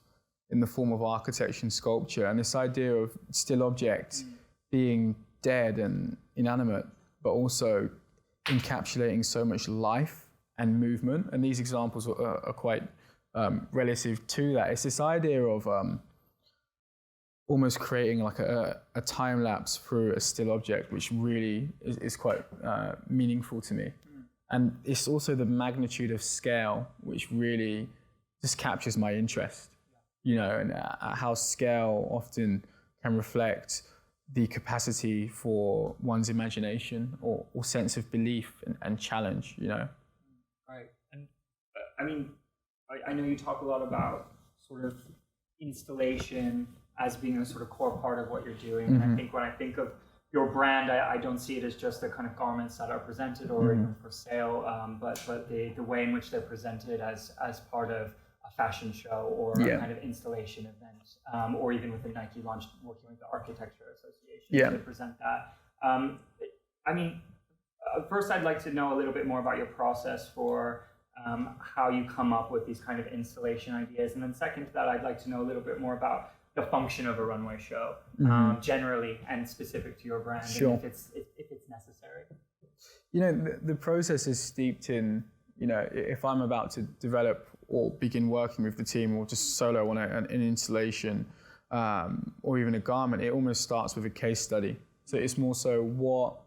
B: in the form of architecture and sculpture, and this idea of still objects being dead and inanimate, but also encapsulating so much life and movement. And these examples are quite relative to that. It's this idea of almost creating like a time lapse through a still object, which really is quite meaningful to me. And it's also the magnitude of scale, which really just captures my interest, you know, and how scale often can reflect the capacity for one's imagination or sense of belief and challenge, you know.
A: Right. And I mean, I know you talk a lot about sort of installation as being a sort of core part of what you're doing. And I think when I think of your brand, I don't see it as just the kind of garments that are presented or even for sale, but the way in which they're presented as part of a fashion show or a kind of installation event, or even with the Nike launch, working with the Architecture Association to present that. I mean, first I'd like to know a little bit more about your process for how you come up with these kind of installation ideas. And then second to that, I'd like to know a little bit more about the function of a runway show, generally and specific to your brand, and if it's necessary.
B: You know, the process is steeped in, you know, if I'm about to develop or begin working with the team or just solo on an installation or even a garment, it almost starts with a case study. So it's more so what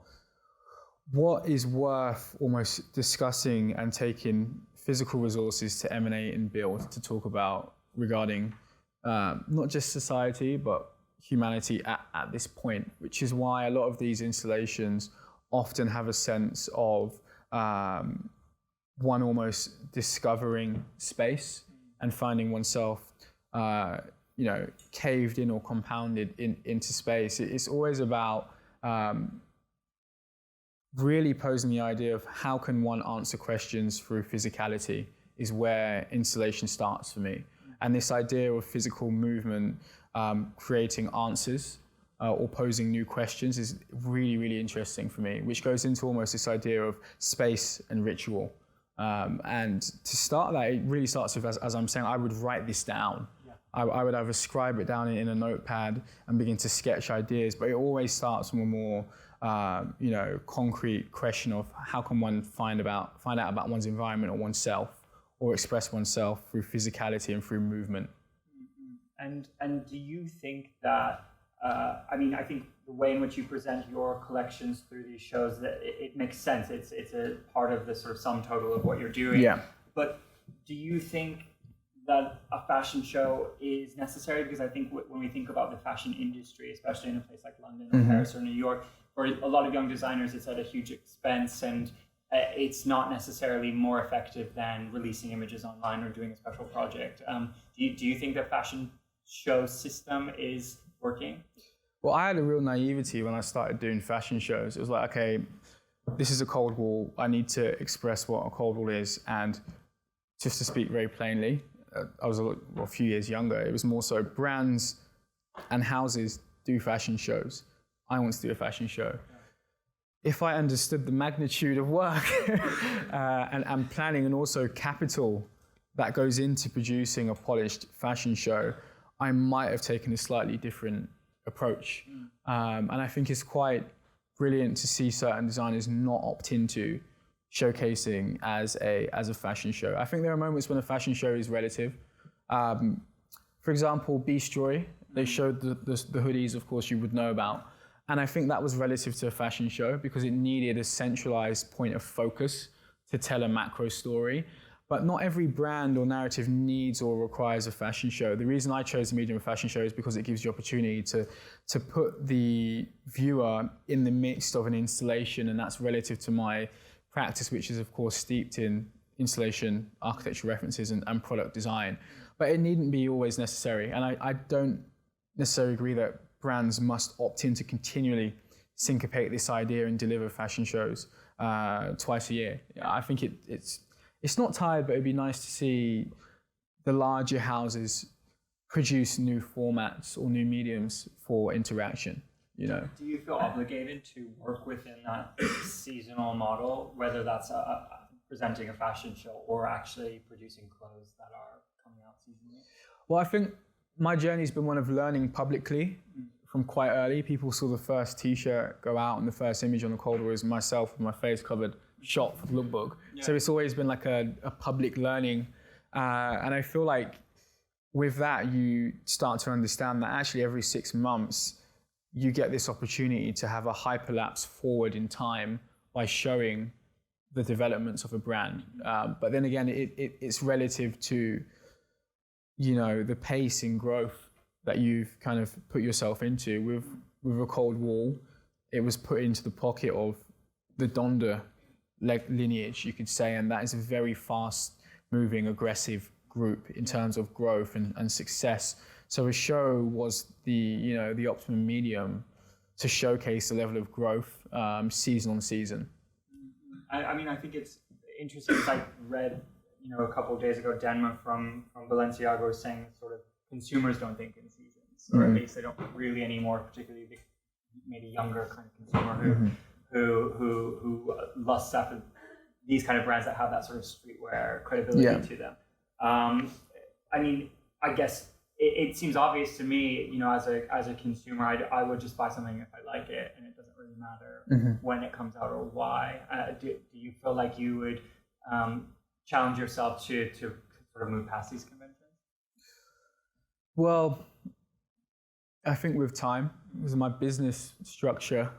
B: is worth almost discussing and taking physical resources to emanate and build to talk about regarding not just society, but humanity at this point, which is why a lot of these installations often have a sense of one almost discovering space and finding oneself, you know, caved in or compounded into space. It's always about really posing the idea of how can one answer questions through physicality is where installation starts for me. And this idea of physical movement, creating answers or posing new questions is really, really interesting for me, which goes into almost this idea of space and ritual. And to start that, it really starts with, as I'm saying, I would write this down. I would either scribe it down in a notepad and begin to sketch ideas, but it always starts from a more you know, concrete question of how can one find out about one's environment or oneself, or express oneself through physicality and through movement.
A: And do you think that, I mean, I think the way in which you present your collections through these shows, that it makes sense. It's a part of the sort of sum total of what you're doing.
B: Yeah.
A: But do you think that a fashion show is necessary? Because I think when we think about the fashion industry, especially in a place like London or Paris or New York, for a lot of young designers, it's at a huge expense, and it's not necessarily more effective than releasing images online or doing a special project. Do you think the fashion show system is working?
B: Well, I had a real naivety when I started doing fashion shows. It was like, okay, this is a cold wall. I need to express what a cold wall is. And just to speak very plainly, I was a few years younger. It was more so brands and houses do fashion shows. I want to do a fashion show. If I understood the magnitude of work and planning and also capital that goes into producing a polished fashion show, I might have taken a slightly different approach. And I think it's quite brilliant to see certain designers not opt into showcasing as a fashion show. I think there are moments when a fashion show is relative. For example, Beast Joy, they showed the hoodies, of course, you would know about. And I think that was relative to a fashion show because it needed a centralized point of focus to tell a macro story. But not every brand or narrative needs or requires a fashion show. The reason I chose the medium of fashion show is because it gives you opportunity to put the viewer in the midst of an installation, and that's relative to my practice, which is of course steeped in installation, architecture references and product design. But it needn't be always necessary. And I don't necessarily agree that brands must opt in to continually syncopate this idea and deliver fashion shows twice a year. I think it's not tired, but it'd be nice to see the larger houses produce new formats or new mediums for interaction, you know.
A: Do you feel obligated to work within that seasonal model, whether that's presenting a fashion show or actually producing clothes that are coming out seasonally?
B: Well, I think my journey's been one of learning publicly from quite early. People saw the first t-shirt go out and the first image on the cold was myself with my face covered, shot for the lookbook. Yeah. So it's always been like a public learning. And I feel like with that, you start to understand that actually every 6 months, you get this opportunity to have a hyperlapse forward in time by showing the developments of a brand. But then again, it's relative to, the pace and growth that you've kind of put yourself into. With a cold wall, it was put into the pocket of the Donda lineage, you could say, and that is a very fast-moving, aggressive group in terms of growth and success. So a show was the optimum medium to showcase the level of growth season on season.
A: I mean, I think it's interesting because I read, a couple of days ago, Denma from Balenciaga was saying sort of consumers don't think in seasons, or at least they don't really anymore, particularly the maybe younger kind of consumer who lusts after these kind of brands that have that sort of streetwear credibility to them. I mean, I guess it seems obvious to me, as a consumer, I would just buy something if I like it, and it doesn't really matter when it comes out or why. Do you feel like you would challenge yourself to sort of move past these conventions?
B: Well, I think with time, because my business structure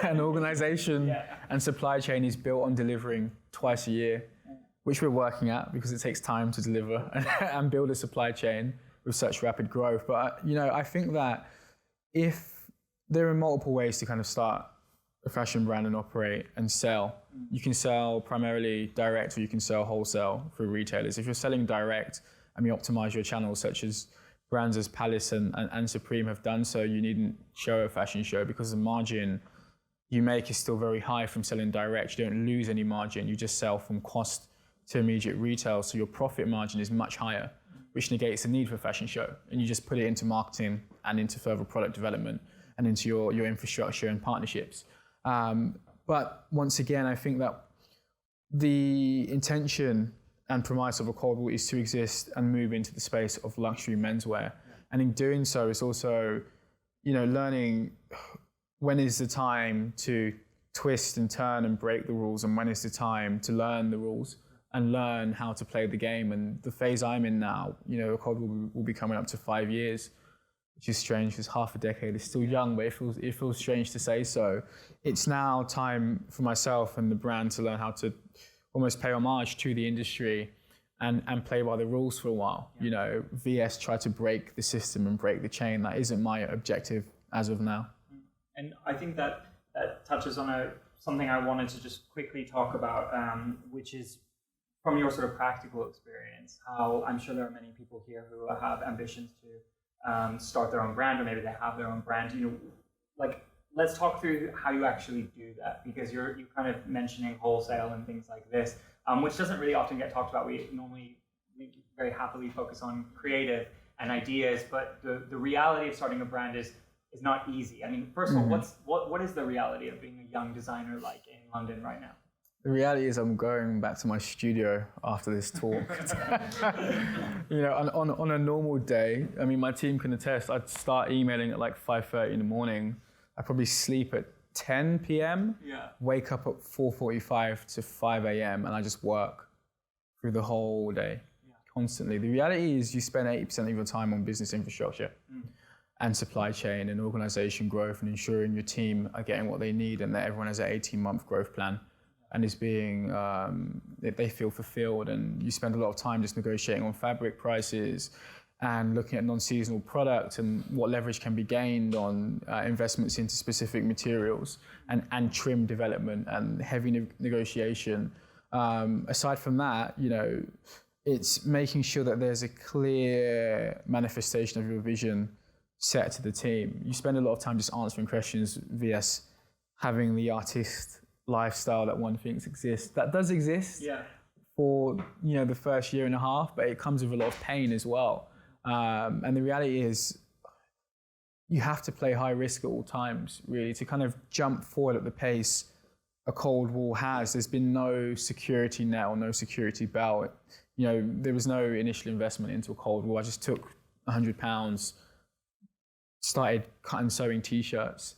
B: and organization and supply chain is built on delivering twice a year, which we're working at because it takes time to deliver and build a supply chain with such rapid growth. But, I think that if there are multiple ways to kind of start a fashion brand and operate and sell, you can sell primarily direct or you can sell wholesale through retailers. If you're selling direct and you optimize your channels, such as brands as Palace and Supreme have done so, you needn't show a fashion show because the margin you make is still very high from selling direct. You don't lose any margin. You just sell from cost to immediate retail. So your profit margin is much higher, which negates the need for a fashion show. And you just put it into marketing and into further product development and into your infrastructure and partnerships. But once again, I think that the intention and premise of a cold wall is to exist and move into the space of luxury menswear. And in doing so, it's also, learning when is the time to twist and turn and break the rules, and when is the time to learn the rules and learn how to play the game. And the phase I'm in now, a cold wall will be coming up to 5 years, which is strange because half a decade is still young, but it feels strange to say so. It's now time for myself and the brand to learn how to almost pay homage to the industry and play by the rules for a while. VS try to break the system and break the chain. That isn't my objective as of now.
A: And I think that touches on something I wanted to just quickly talk about, which is from your sort of practical experience, how I'm sure there are many people here who have ambitions to start their own brand, or maybe they have their own brand. Let's talk through how you actually do that, because you're kind of mentioning wholesale and things like this, which doesn't really often get talked about. We normally very happily focus on creative and ideas, but the reality of starting a brand is not easy. I mean, first of all, what is the reality of being a young designer like in London right now?
B: The reality is I'm going back to my studio after this talk. On a normal day, I mean, my team can attest, I'd start emailing at like 5:30 in the morning. I probably sleep at 10 p.m., wake up at 4:45 to 5 a.m., and I just work through the whole day, constantly. The reality is you spend 80% of your time on business infrastructure and supply chain and organization growth and ensuring your team are getting what they need and that everyone has an 18-month growth plan and is being, they feel fulfilled. And you spend a lot of time just negotiating on fabric prices and looking at non-seasonal product and what leverage can be gained on investments into specific materials and trim development and heavy negotiation. Aside from that, it's making sure that there's a clear manifestation of your vision set to the team. You spend a lot of time just answering questions vs having the artist lifestyle that one thinks exists. That does exist for the first year and a half, but it comes with a lot of pain as well. And the reality is you have to play high risk at all times, really, to kind of jump forward at the pace a cold wall has. There's been no security net or no security belt. There was no initial investment into a cold wall. I just took £100, started cutting, sewing t-shirts,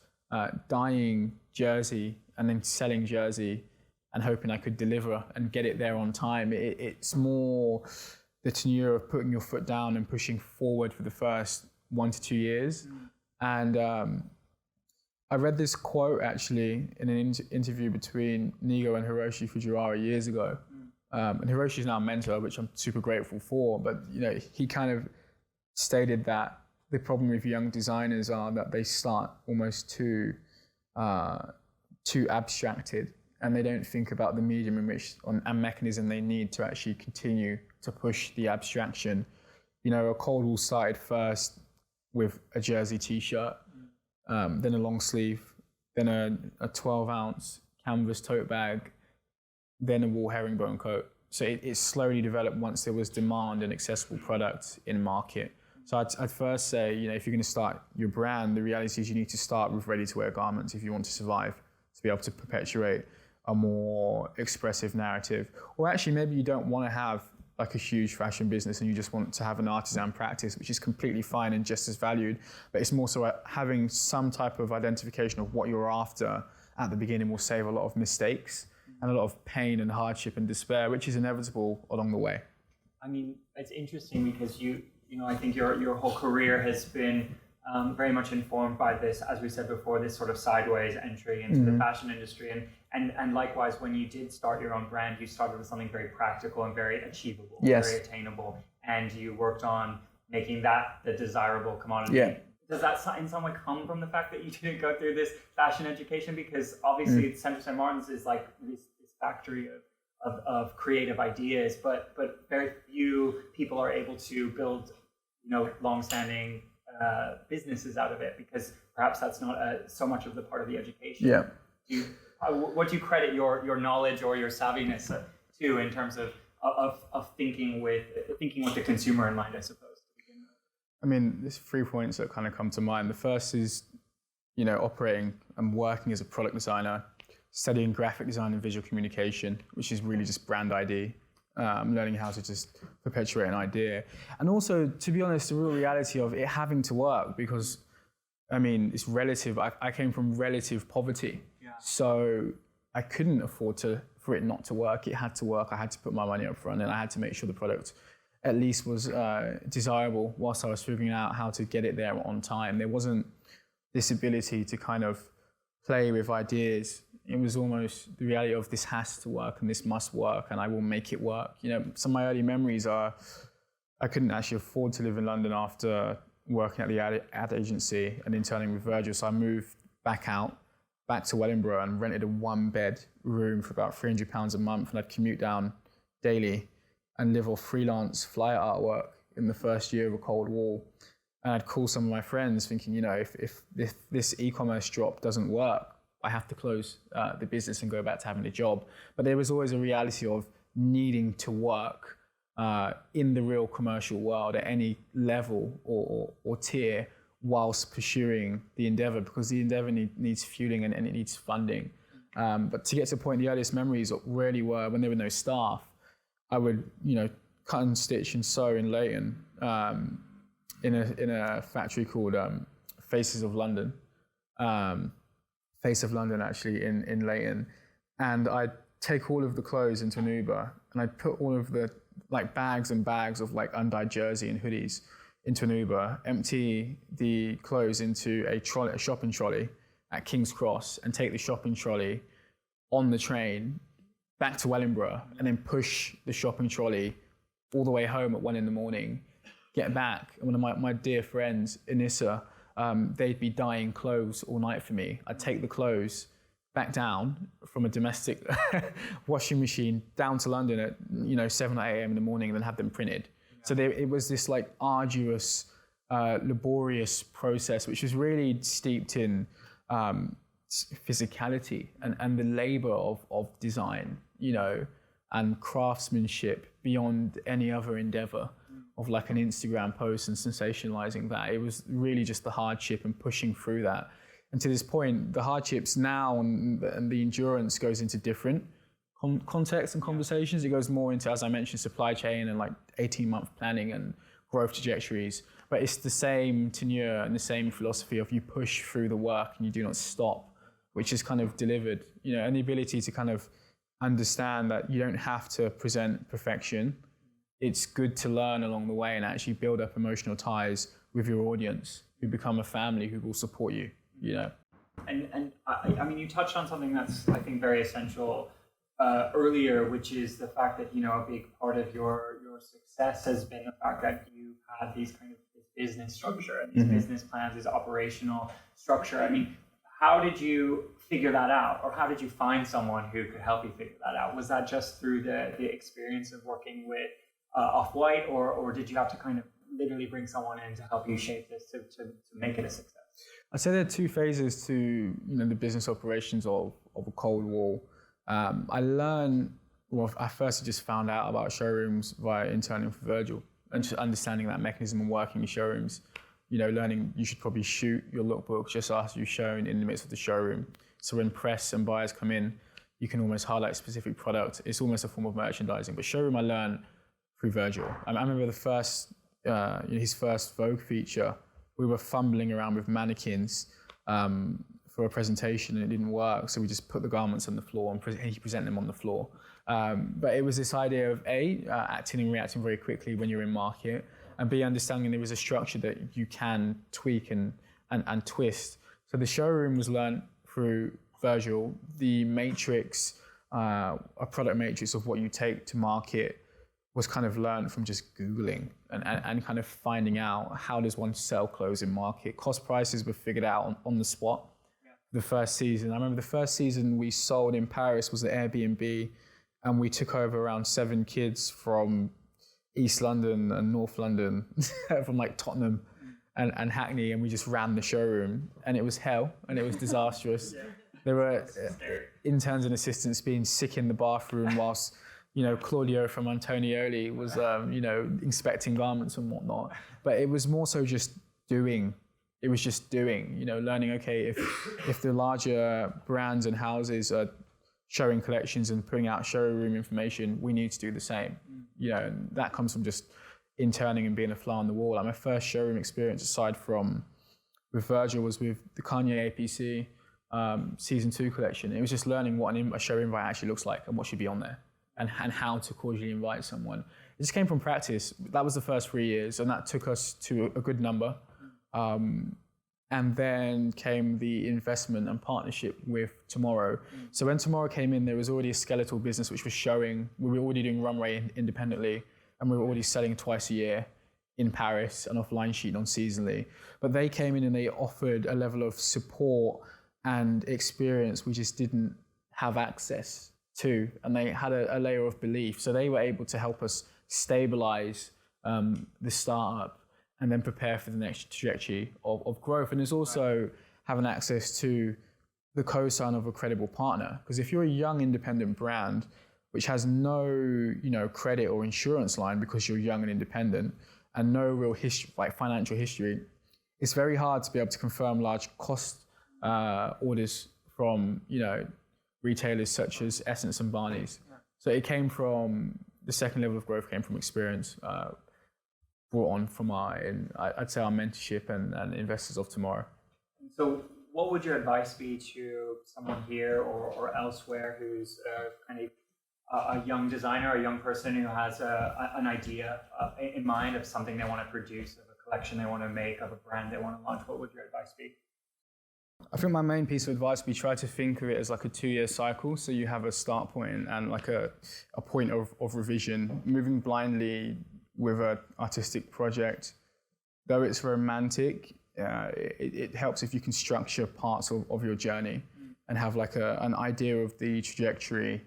B: dyeing jersey, and then selling jersey and hoping I could deliver and get it there on time. It's more the tenure of putting your foot down and pushing forward for the first 1 to 2 years. And I read this quote actually in an interview between Nigo and Hiroshi Fujiwara years ago. And Hiroshi is now a mentor, which I'm super grateful for. But he kind of stated that the problem with young designers are that they start almost too abstracted, and they don't think about the medium in which and mechanism they need to actually continue to push the abstraction. A Cold Wall started first with a jersey t-shirt, then a long sleeve, then a 12-ounce canvas tote bag, then a wool herringbone coat. So it slowly developed once there was demand and accessible product in market. So I'd first say, if you're going to start your brand, the reality is you need to start with ready-to-wear garments if you want to survive, to be able to perpetuate a more expressive narrative. Or actually, maybe you don't want to have like a huge fashion business and you just want to have an artisan practice, which is completely fine and just as valued. But it's more so having some type of identification of what you're after at the beginning will save a lot of mistakes and a lot of pain and hardship and despair, which is inevitable along the way.
A: I mean, it's interesting because I think your whole career has been very much informed by this, as we said before, this sort of sideways entry into the fashion industry. And likewise, when you did start your own brand, you started with something very practical and very achievable, very attainable, and you worked on making that the desirable commodity. Yeah. Does that in some way come from the fact that you didn't go through this fashion education? Because obviously Centre St. Martin's is like this factory of creative ideas, but very few people are able to build long-standing businesses out of it, because perhaps that's not so much of the part of the education.
B: Yeah.
A: What do you credit your knowledge or your savviness to in terms of thinking with the consumer in mind, I suppose?
B: I mean, there's 3 points that kind of come to mind. The first is, operating and working as a product designer, studying graphic design and visual communication, which is really just brand ID, learning how to just perpetuate an idea. And also, to be honest, the real reality of it having to work, because, it's relative. I came from relative poverty. Yeah. So I couldn't afford for it not to work. It had to work. I had to put my money up front, and I had to make sure the product at least was desirable whilst I was figuring out how to get it there on time. There wasn't this ability to kind of play with ideas. It was almost the reality of this has to work and this must work and I will make it work. Some of my early memories are I couldn't actually afford to live in London after working at the ad agency and interning with Virgil. So I moved back to Wellingborough and rented a 1-bed room for about £300 a month, and I'd commute down daily and live off freelance flyer artwork in the first year of a Cold Wall. And I'd call some of my friends thinking, if this e-commerce drop doesn't work, I have to close the business and go back to having a job. But there was always a reality of needing to work in the real commercial world at any level or tier whilst pursuing the endeavor, because the endeavor needs fueling and it needs funding. But to get to the point, the earliest memories really were when there were no staff. I would, cut and stitch and sew in Leighton in a factory called Faces of London. Face of London, actually, in Leighton. And I'd take all of the clothes into an Uber, and I'd put all of the bags and bags of undyed jersey and hoodies into an Uber, empty the clothes into a shopping trolley at King's Cross, and take the shopping trolley on the train back to Wellingborough, and then push the shopping trolley all the way home at 1 a.m, get back, and one of my dear friends, Inissa, they'd be dyeing clothes all night for me. I'd take the clothes back down from a domestic washing machine down to London at 7 or 8 a.m. in the morning, and then have them printed. So it was this arduous, laborious process, which was really steeped in physicality and the labor of design, and craftsmanship beyond any other endeavor of an Instagram post and sensationalizing that. It was really just the hardship and pushing through that. And to this point, the hardships now and the endurance goes into different contexts and conversations. It goes more into, as I mentioned, supply chain and 18-month planning and growth trajectories. But it's the same tenure and the same philosophy of you push through the work and you do not stop, which is kind of delivered, and the ability to kind of understand that you don't have to present perfection it's good to learn along the way and actually build up emotional ties with your audience, who become a family who will support you, you know.
A: And I mean, you touched on something that's, I think, very essential earlier, which is the fact that, you know, a big part of your success has been the fact that you had these kind of business structure and these business plans, this operational structure. I mean, how did you figure that out, or how did you find someone who could help you figure that out? Was that just through the experience of working with Off-White, or did you have to kind of literally bring someone in to help you shape this to make it a success?
B: I'd say there are two phases to, you know, the business operations of a cold wall. I first just found out about showrooms via interning for Virgil, and just understanding that mechanism and working in showrooms. You know, learning you should probably shoot your lookbook just after you've shown in the midst of the showroom. So when press and buyers come in, you can almost highlight specific product. It's almost a form of merchandising. But showroom I learned through Virgil. I remember the first, his first Vogue feature, we were fumbling around with mannequins for a presentation, and it didn't work. So we just put the garments on the floor and he presented them on the floor. But it was this idea of acting and reacting very quickly when you're in market, and B, understanding there was a structure that you can tweak and twist. So the showroom was learned through Virgil. The matrix, a product matrix of what you take to market, was kind of learned from just Googling and kind of finding out, how does one sell clothes in market. Cost prices were figured out on the spot. Yeah. The first season, I remember the first season we sold in Paris was the Airbnb, and we took over around 7 kids from East London and North London, from like Tottenham and Hackney, and we just ran the showroom, and it was hell, and it was disastrous. Yeah. There were interns and assistants being sick in the bathroom whilst, you know, Claudio from Antonioli was, you know, inspecting garments and whatnot. But it was more so just doing. It was just doing, you know, learning, okay, if the larger brands and houses are showing collections and putting out showroom information, we need to do the same. You know, and that comes from just interning and being a fly on the wall. Like my first showroom experience, aside from with Virgil, was with the Kanye APC season 2 collection. It was just learning what a show invite actually looks like and what should be on there, and how to cordially invite someone. It just came from practice. That was the first 3 years, and that took us to a good number. And then came the investment and partnership with Tomorrow. So when Tomorrow came in, there was already a skeletal business which was showing. We were already doing runway independently, and we were already selling twice a year in Paris and offline sheet non-seasonally. But they came in and they offered a level of support and experience we just didn't have access to. And they had a layer of belief. So they were able to help us stabilize the startup and then prepare for the next trajectory of growth. And there's also having access to the co-sign of a credible partner. Because if you're a young independent brand, which has no, you know, credit or insurance line because you're young and independent, and no real history, like financial history, it's very hard to be able to confirm large cost orders from, you know, retailers such as Essence and Barney's. So it came from, the second level of growth came from experience, brought on from I'd say our mentorship and investors of Tomorrow.
A: So what would your advice be to someone here or elsewhere who's kind of a young designer, a young person who has an idea in mind of something they want to produce, of a collection they want to make, of a brand they want to launch? What would your advice be?
B: I think my main piece of advice would be, try to think of it as like a 2-year cycle. So you have a start point and like a point of revision. Moving blindly with an artistic project, though it's romantic, it helps if you can structure parts of your journey and have like an idea of the trajectory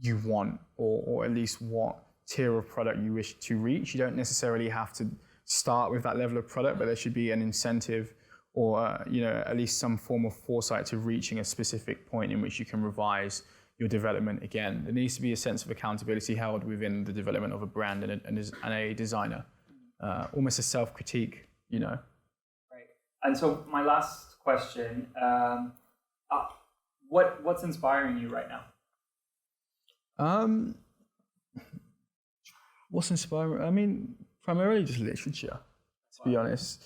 B: you want, or at least what tier of product you wish to reach. You don't necessarily have to start with that level of product, but there should be an incentive or you know, at least some form of foresight to reaching a specific point in which you can revise your development again. There needs to be a sense of accountability held within the development of a brand and a designer, almost a self-critique, you know.
A: Right. And so my last question, what's inspiring you right now?
B: What's inspiring? I mean, primarily just literature, to be honest.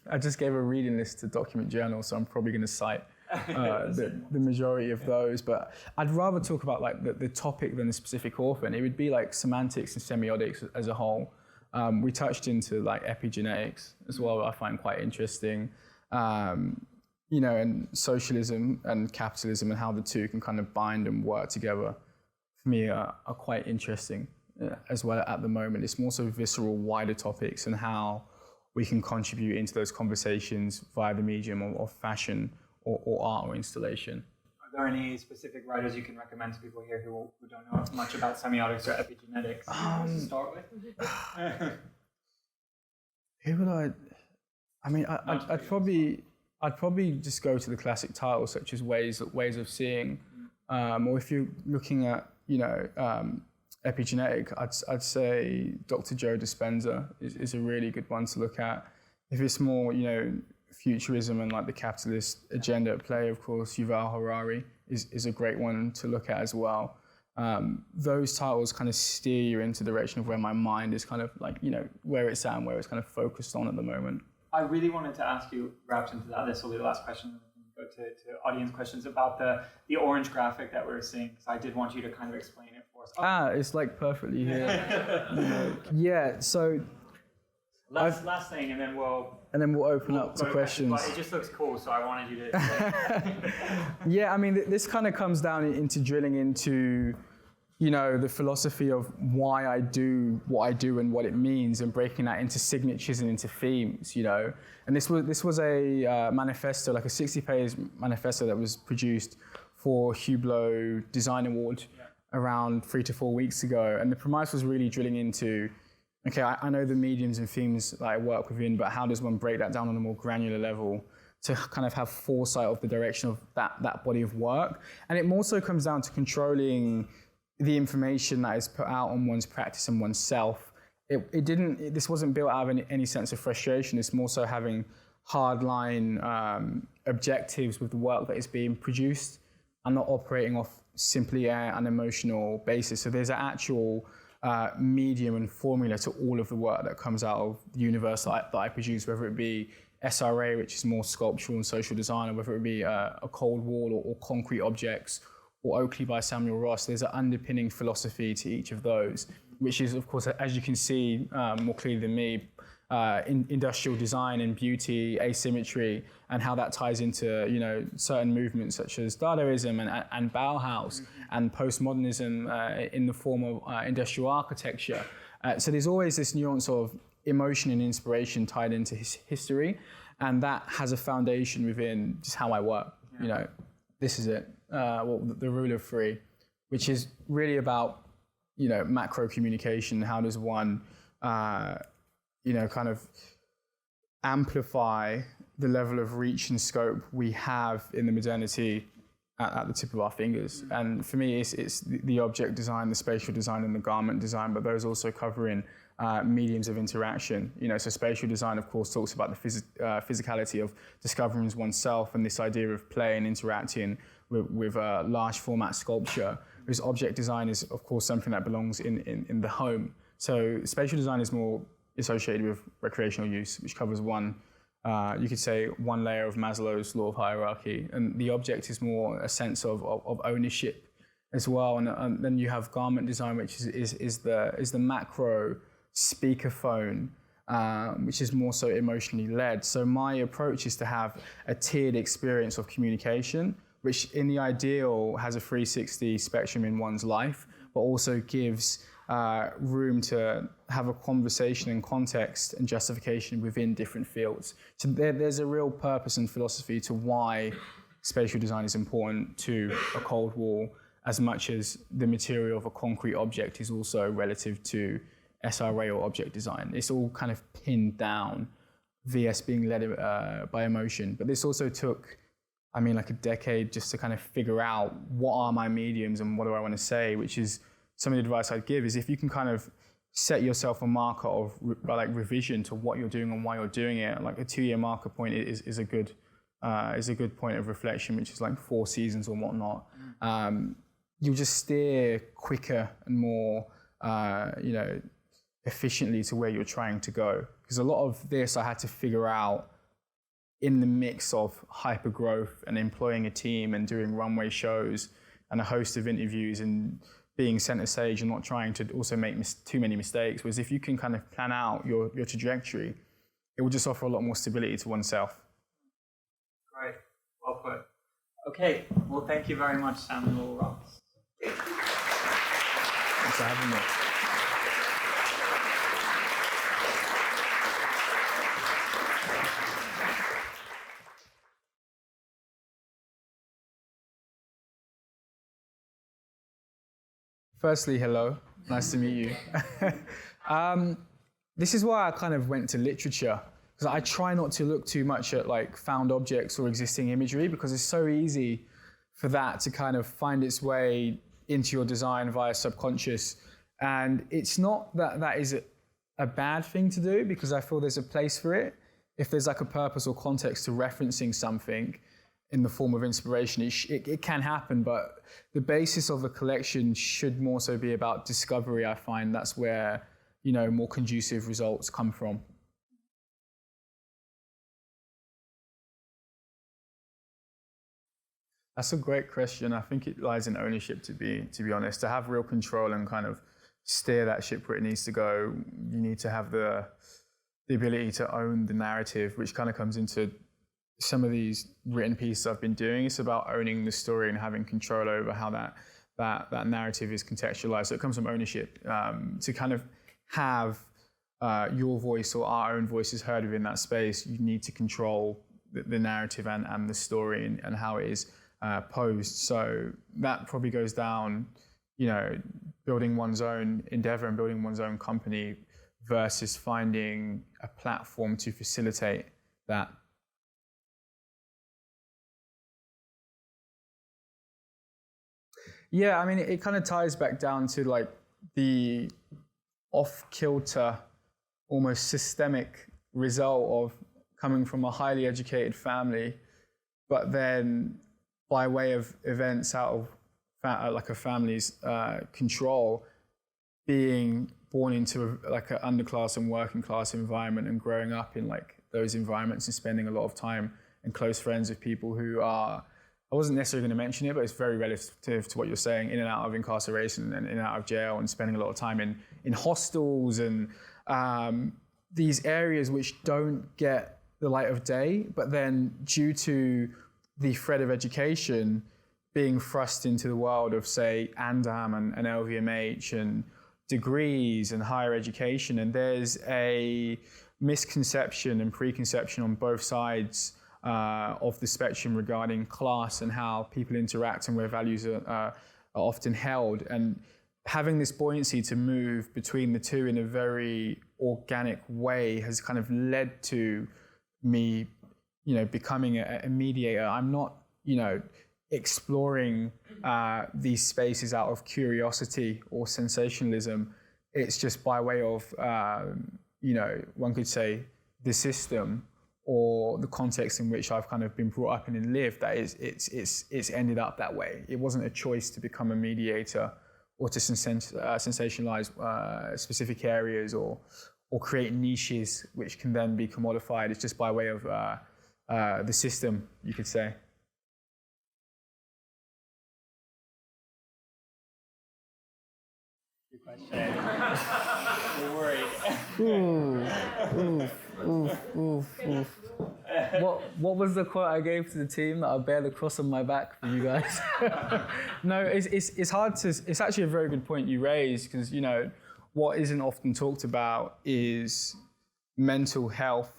B: I just gave a reading list to Document Journal, so I'm probably going to cite the majority of those. But I'd rather talk about like the topic than the specific author, and it would be like semantics and semiotics as a whole. We touched into like epigenetics as well, I find quite interesting. And socialism and capitalism and how the two can kind of bind and work together, for me, are quite interesting as well at the moment. It's more so visceral, wider topics and how we can contribute into those conversations via the medium of fashion or art or installation.
A: Are there any specific writers you can recommend to people here who don't know much about semiotics or epigenetics to start with?
B: Who would I'd probably just go to the classic titles such as Ways of Seeing, or if you're looking at epigenetic, I'd say Dr. Joe Dispenza is a really good one to look at. If it's more futurism and like the capitalist agenda at play, of course, Yuval Harari is a great one to look at as well. Those titles kind of steer you into the direction of where my mind is kind of like, where it's at and where it's kind of focused on at the moment.
A: I really wanted to ask you, wrapped into that, this will be the last question, and we can go to audience questions about the orange graphic that we're seeing, because I did want you to kind of explain it for us.
B: It's like perfectly here. Yeah, so...
A: Last thing, and then we'll
B: open up to questions.
A: But it just looks cool, so I wanted you to...
B: Yeah, I mean, this kind of comes down into drilling into... the philosophy of why I do what I do and what it means, and breaking that into signatures and into themes, And this was a manifesto, like a 60-page manifesto that was produced for Hublot Design Award around 3 to 4 weeks ago. And the premise was really drilling into, okay, I know the mediums and themes that I work within, but how does one break that down on a more granular level to kind of have foresight of the direction of that body of work? And it more so comes down to controlling the information that is put out on one's practice and oneself. This wasn't built out of any sense of frustration. It's more so having hardline objectives with the work that is being produced and not operating off simply an emotional basis. So there's an actual medium and formula to all of the work that comes out of the universe that I produce, whether it be SRA, which is more sculptural and social design, or whether it be a cold wall or concrete objects, or Oakley by Samuel Ross. There's an underpinning philosophy to each of those, which is, of course, as you can see more clearly than me, industrial design and beauty, asymmetry, and how that ties into certain movements such as Dadaism and Bauhaus and postmodernism in the form of industrial architecture. So there's always this nuance of emotion and inspiration tied into history, and that has a foundation within just how I work. This is it. The rule of three, which is really about, macro communication. How does one, kind of amplify the level of reach and scope we have in the modernity at the tip of our fingers? And for me, it's the object design, the spatial design, and the garment design, but those also covering mediums of interaction. So spatial design, of course, talks about the physicality of discovering oneself and this idea of play and interacting with large format sculpture, whose object design is, of course, something that belongs in the home. So spatial design is more associated with recreational use, which covers one layer of Maslow's law of hierarchy. And the object is more a sense of ownership as well. And then you have garment design, which is the macro speakerphone, which is more so emotionally led. So my approach is to have a tiered experience of communication, which in the ideal has a 360 spectrum in one's life, but also gives room to have a conversation and context and justification within different fields. So there's a real purpose and philosophy to why spatial design is important to a cold wall, as much as the material of a concrete object is also relative to SRA or object design. It's all kind of pinned down, VS being led by emotion. But this also took, like a decade just to kind of figure out what are my mediums and what do I want to say, which is some of the advice I'd give is if you can kind of set yourself a marker of revision to what you're doing and why you're doing it, like a 2-year marker point is a good point of reflection, which is like 4 seasons or whatnot. You'll just steer quicker and more, efficiently to where you're trying to go. Because a lot of this I had to figure out in the mix of hyper growth and employing a team and doing runway shows and a host of interviews and being center stage and not trying to also make too many mistakes, was if you can kind of plan out your trajectory, it will just offer a lot more stability to oneself.
A: Great, well put. Okay, well, thank you very much, Samuel Ross.
B: Thanks for having me. Firstly, hello. Nice to meet you. This is why I kind of went to literature, because I try not to look too much at like found objects or existing imagery, because it's so easy for that to kind of find its way into your design via subconscious. And it's not that that is a bad thing to do, because I feel there's a place for it. If there's like a purpose or context to referencing something in the form of inspiration, it can happen, but the basis of a collection should more so be about discovery. I find that's where, you know, more conducive results come from. That's a great question. I think it lies in ownership, to be honest. To have real control and kind of steer that ship where it needs to go, you need to have the ability to own the narrative, which kind of comes into some of these written pieces I've been doing. It's about owning the story and having control over how that narrative is contextualized. So it comes from ownership. To kind of have your voice or our own voices heard within that space, you need to control the narrative and the story and how it is posed. So that probably goes down, you know, building one's own endeavor and building one's own company versus finding a platform to facilitate that. Yeah, I mean, it kind of ties back down to like the off-kilter, almost systemic result of coming from a highly educated family, but then by way of events out of like a family's control, being born into like an underclass and working class environment and growing up in like those environments and spending a lot of time and close friends with people who are, I wasn't necessarily going to mention it, but it's very relative to what you're saying, in and out of incarceration and in and out of jail and spending a lot of time in hostels and these areas which don't get the light of day, but then due to the threat of education being thrust into the world of, say, ANDAM and LVMH and degrees and higher education. And there's a misconception and preconception on both sides of the spectrum regarding class and how people interact and where values are often held. And having this buoyancy to move between the two in a very organic way has kind of led to me, you know, becoming a mediator. I'm not, you know, exploring these spaces out of curiosity or sensationalism. It's just by way of, you know, one could say the system or the context in which I've kind of been brought up in and lived, that is, it's ended up that way. It wasn't a choice to become a mediator or to sensationalize specific areas or create niches which can then be commodified. It's just by way of the system, you could say.
A: Good question. We're worried.
B: What was the quote I gave to the team that I bear the cross on my back for you guys? No, it's hard to. It's actually a very good point you raised, because, you know, what isn't often talked about is mental health,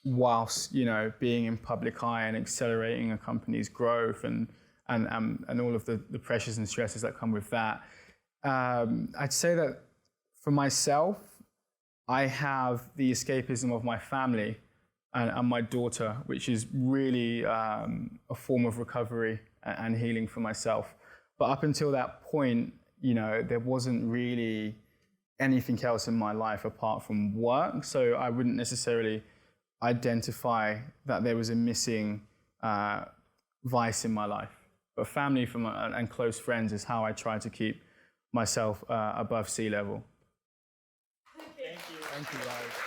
B: whilst, you know, being in public eye and accelerating a company's growth and all of the pressures and stresses that come with that. I'd say that for myself, I have the escapism of my family and my daughter, which is really a form of recovery and healing for myself. But up until that point, you know, there wasn't really anything else in my life apart from work. So I wouldn't necessarily identify that there was a missing vice in my life. But family and close friends is how I try to keep myself above sea level.
A: Thank you.
B: Thank you, guys.